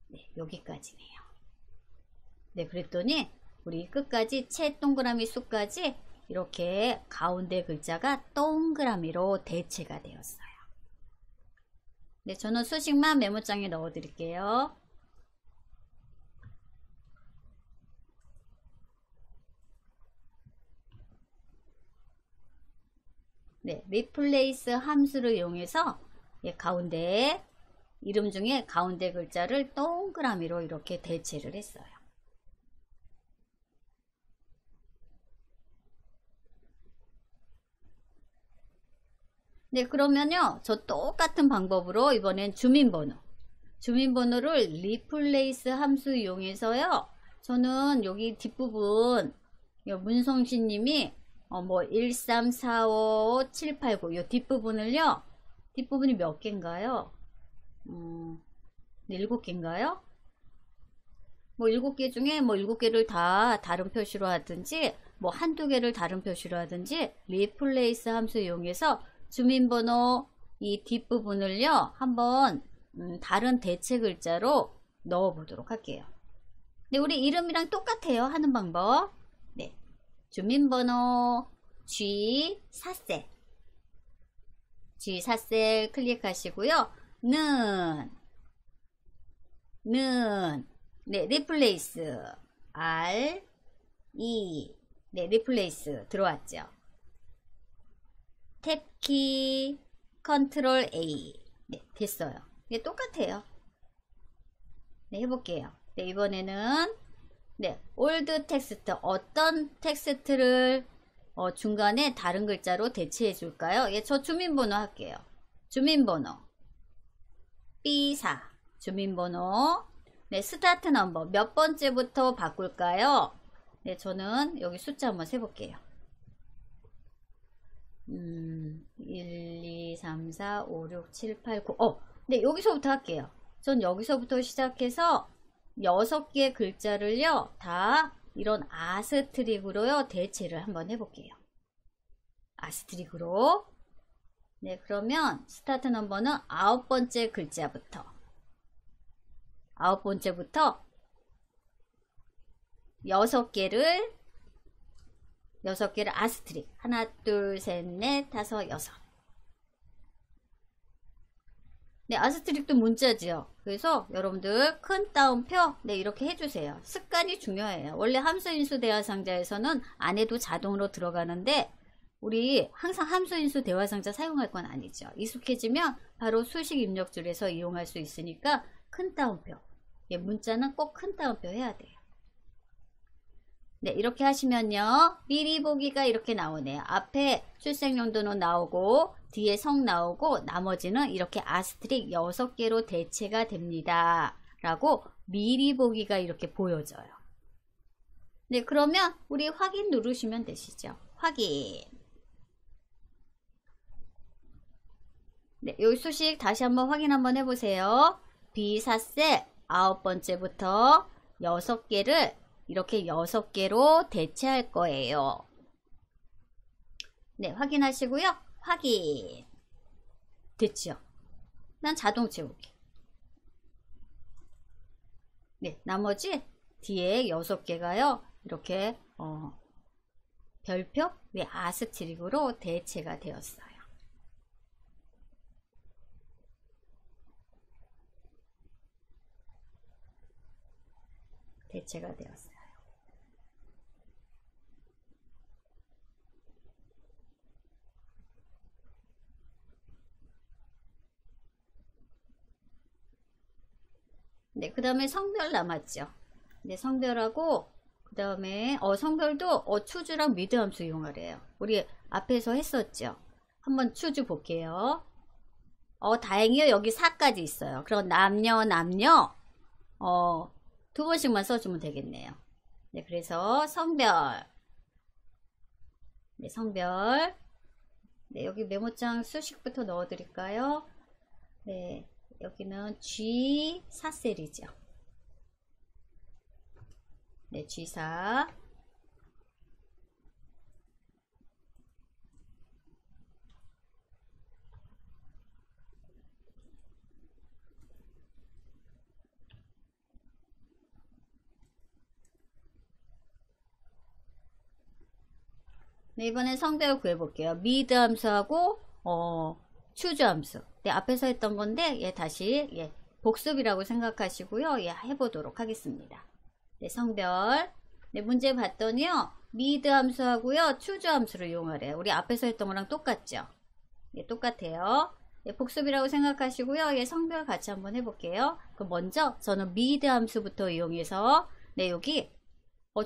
네, 여기까지네요. 네, 그랬더니 우리 끝까지 채 동그라미 수까지 이렇게 가운데 글자가 동그라미로 대체가 되었어요. 네, 저는 수식만 메모장에 넣어 드릴게요. 네, replace 함수를 이용해서 가운데 이름 중에 가운데 글자를 동그라미로 이렇게 대체를 했어요. 네, 그러면요, 저 똑같은 방법으로 이번엔 주민번호를 replace 함수 이용해서요, 저는 여기 뒷부분 문성신님이 뭐 1, 3, 4, 5, 7, 8, 9 이 뒷부분을요, 뒷부분이 몇 개인가요? 7개인가요? 뭐 7개 중에 뭐 7개를 다 다른 표시로 하든지 뭐 한두 개를 다른 표시로 하든지 replace 함수 이용해서 주민번호 이 뒷부분을요, 한번 다른 대체 글자로 넣어 보도록 할게요. 네, 우리 이름이랑 똑같아요. 하는 방법. 네, 주민번호 G4셀 G4셀 클릭하시고요. 네, replace R E 네, replace 들어왔죠. 탭키 컨트롤 A. 네, 됐어요. 네, 똑같아요. 네, 해볼게요. 네, 이번에는 네, 올드 텍스트. 어떤 텍스트를 중간에 다른 글자로 대체해 줄까요? 예, 저 주민번호 할게요. 주민번호 B4 주민번호. 네, 스타트 넘버 몇 번째부터 바꿀까요? 네, 저는 여기 숫자 한번 세볼게요. 1, 2, 3, 4, 5, 6, 7, 8, 9. 네, 여기서부터 할게요. 전 여기서부터 시작해서 6개의 글자를요, 다 이런 아스트릭으로요, 대체를 한번 해볼게요. 아스트릭으로. 네, 그러면 스타트 넘버는 9번째 글자부터. 9번째부터 6개를 아스트릭. 하나, 둘, 셋, 넷, 다섯, 여섯. 네, 아스트릭도 문자지요. 그래서 여러분들 큰 따옴표, 네, 이렇게 해주세요. 습관이 중요해요. 원래 함수 인수 대화 상자에서는 안 해도 자동으로 들어가는데, 우리 항상 함수인수 대화상자 사용할 건 아니죠. 익숙해지면 바로 수식 입력줄에서 이용할 수 있으니까 큰 따옴표. 예, 문자는 꼭 큰 따옴표 해야 돼요. 네, 이렇게 하시면요. 미리 보기가 이렇게 나오네요. 앞에 출생연도는 나오고 뒤에 성 나오고 나머지는 이렇게 아스트릭 6개로 대체가 됩니다. 라고 미리 보기가 이렇게 보여져요. 네, 그러면 우리 확인 누르시면 되시죠. 확인. 네, 요 수식 다시 한번 확인 한번 해보세요. B4셀 9번째부터 6개를 이렇게 6개로 대체할 거예요. 네, 확인하시고요. 확인. 됐죠? 난 자동 채우기. 네, 나머지 뒤에 6개가요. 이렇게 별표 위 아스트릭으로 대체가 되었어요. 대체가 되었어요. 네, 그 다음에 성별 남았죠. 네, 성별하고 그 다음에 성별도 추주랑 미드 함수 이용하래요. 우리 앞에서 했었죠. 한번 추주 볼게요. 다행히요. 여기 4까지 있어요. 그럼 남녀 2번씩만 써주면 되겠네요. 네, 그래서 성별. 네, 성별. 네, 여기 메모장 수식부터 넣어드릴까요? 네, 여기는 G4셀이죠. 네, G4. 네, 이번엔 성별 구해볼게요. 미드 함수하고 추주 함수. 네, 앞에서 했던 건데 다시 복습이라고 생각하시고요. 해보도록 하겠습니다. 네, 성별. 네, 문제 봤더니요. 미드 함수하고요. 추주 함수를 이용하래요. 우리 앞에서 했던 거랑 똑같죠? 네, 똑같아요. 네, 복습이라고 생각하시고요. 성별 같이 한번 해볼게요. 그럼 먼저 저는 미드 함수부터 이용해서 네, 여기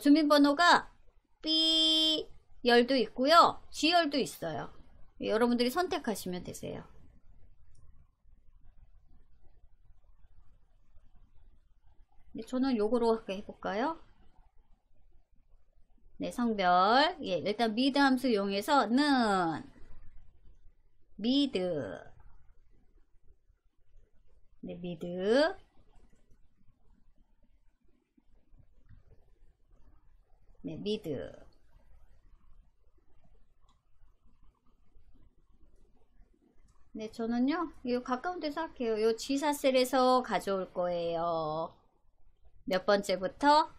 주민번호가 B 열도 있고요. G열도 있어요. 여러분들이 선택하시면 되세요. 네, 저는 요거로 해볼까요? 네, 성별. 일단 미드 함수 이용해서는 미드. 네, 미드. 네, 미드. 네, 저는요, 이 가까운 데서 할게요. 요 G4셀에서 가져올 거예요. 몇 번째부터?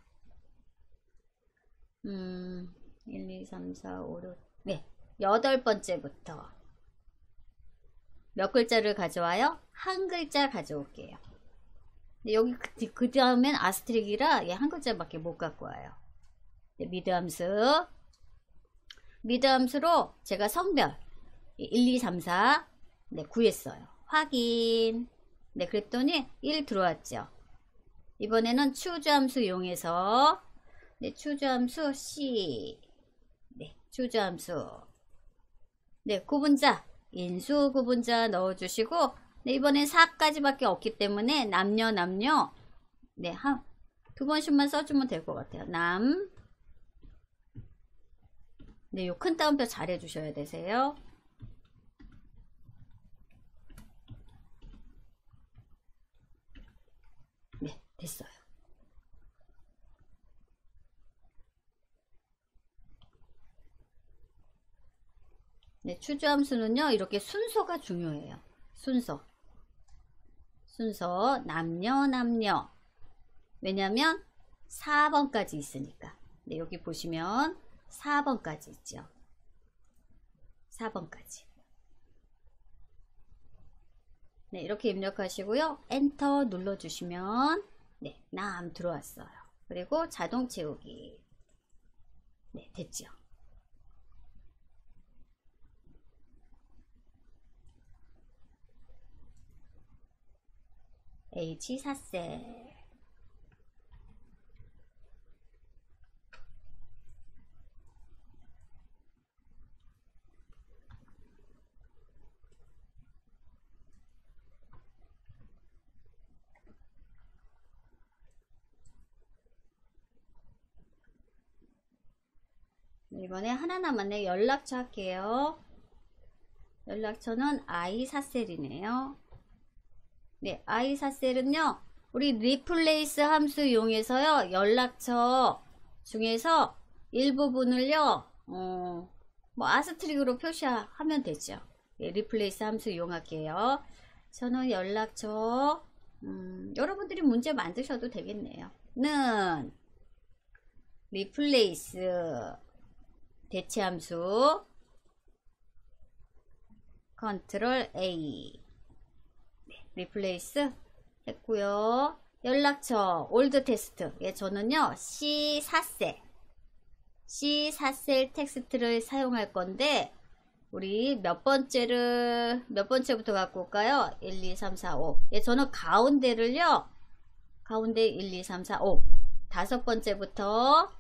1, 2, 3, 4, 5, 6. 네, 8번째부터. 몇 글자를 가져와요? 한 글자 가져올게요. 네, 여기 그 다음엔 아스트릭이라 한 글자밖에 못 갖고 와요. 네, 미드 함수. 미드 함수로 제가 성별 1, 2, 3, 4 네, 구했어요. 확인. 네, 그랬더니 1 들어왔죠. 이번에는 추주함수 이용해서 네, 추주함수 C. 네, 추주함수. 네, 구분자. 인수 구분자 넣어주시고 네, 이번엔 4까지밖에 없기 때문에 남녀 네, 두 번씩만 써주면 될 것 같아요. 네, 요 큰 따옴표 잘 해주셔야 되세요. 네, 됐어요. 네, 추주함수는요, 이렇게 순서가 중요해요. 순서. 남녀. 왜냐면 4번까지 있으니까. 네, 여기 보시면 4번까지 있죠. 4번까지. 네, 이렇게 입력하시고요. 엔터 눌러주시면 네, 남 들어왔어요. 그리고 자동 채우기. 네, 됐죠. H 4셀. 이번에 하나 남았네. 연락처 할게요. 연락처는 I4셀이네요. 네, I4셀은요, 우리 리플레이스 함수 이용해서요, 연락처 중에서 일부분을요, 뭐 아스트릭으로 표시하면 되죠. 네, 리플레이스 함수 이용할게요. 저는 연락처, 여러분들이 문제 만드셔도 되겠네요. 는 리플레이스 대체함수 컨트롤 A. 네, 리플레이스 했고요. 연락처 올드 텍스트. 예, 저는요 C4셀 텍스트를 사용할 건데, 우리 몇 번째부터 갖고 올까요? 1, 2, 3, 4, 5. 예, 저는 가운데를요, 가운데 1, 2, 3, 4, 5. 다섯 번째부터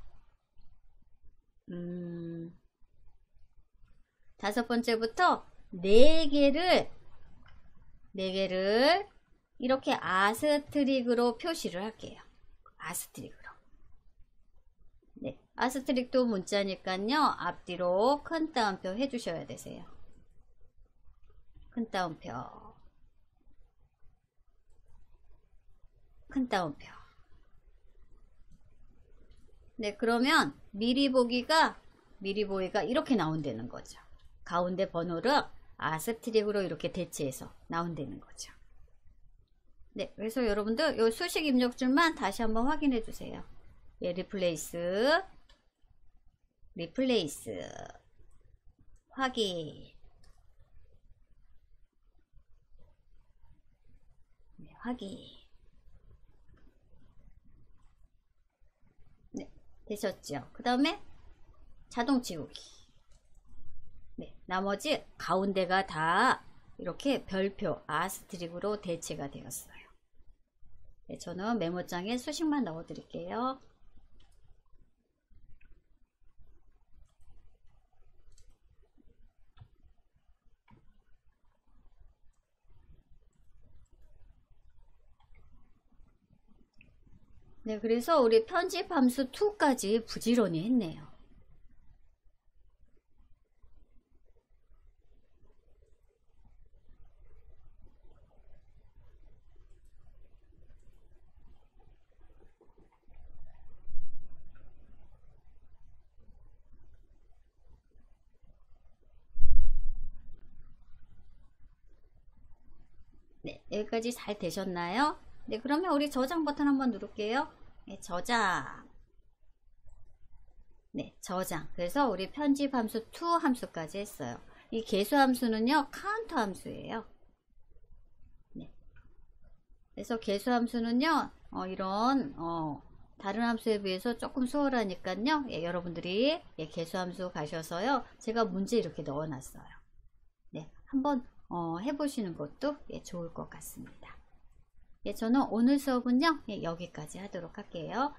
다섯 번째부터 4개를 이렇게 아스트릭으로 표시를 할게요. 아스트릭으로. 네, 아스트릭도 문자니까요, 앞뒤로 큰 따옴표 해주셔야 되세요. 큰 따옴표, 큰 따옴표. 네, 그러면 미리 보기가 이렇게 나온다는 거죠. 가운데 번호를 아스트릭으로 이렇게 대체해서 나온다는 거죠. 네, 그래서 여러분들 요 수식 입력줄만 다시 한번 확인해 주세요. 예, 리플레이스 확인. 네, 확인. 네, 되셨죠? 그 다음에 자동 지우기. 네, 나머지 가운데가 다 이렇게 별표 아스트릭으로 대체가 되었어요. 네, 저는 메모장에 수식만 넣어 드릴게요. 네, 그래서 우리 편집 함수 2까지 부지런히 했네요. 네, 여기까지 잘 되셨나요? 네, 그러면 우리 저장 버튼 한번 누를게요. 네, 저장. 네, 저장. 그래서 우리 편집 함수 2 함수까지 했어요. 이 개수 함수는요, 카운트 함수예요. 네. 그래서 개수 함수는요, 이런, 다른 함수에 비해서 조금 수월하니까요, 예, 여러분들이 예, 개수 함수 가셔서요, 제가 문제 이렇게 넣어 놨어요. 네, 한번 해보시는 것도 예, 좋을 것 같습니다. 예, 저는 오늘 수업은요, 예, 여기까지 하도록 할게요.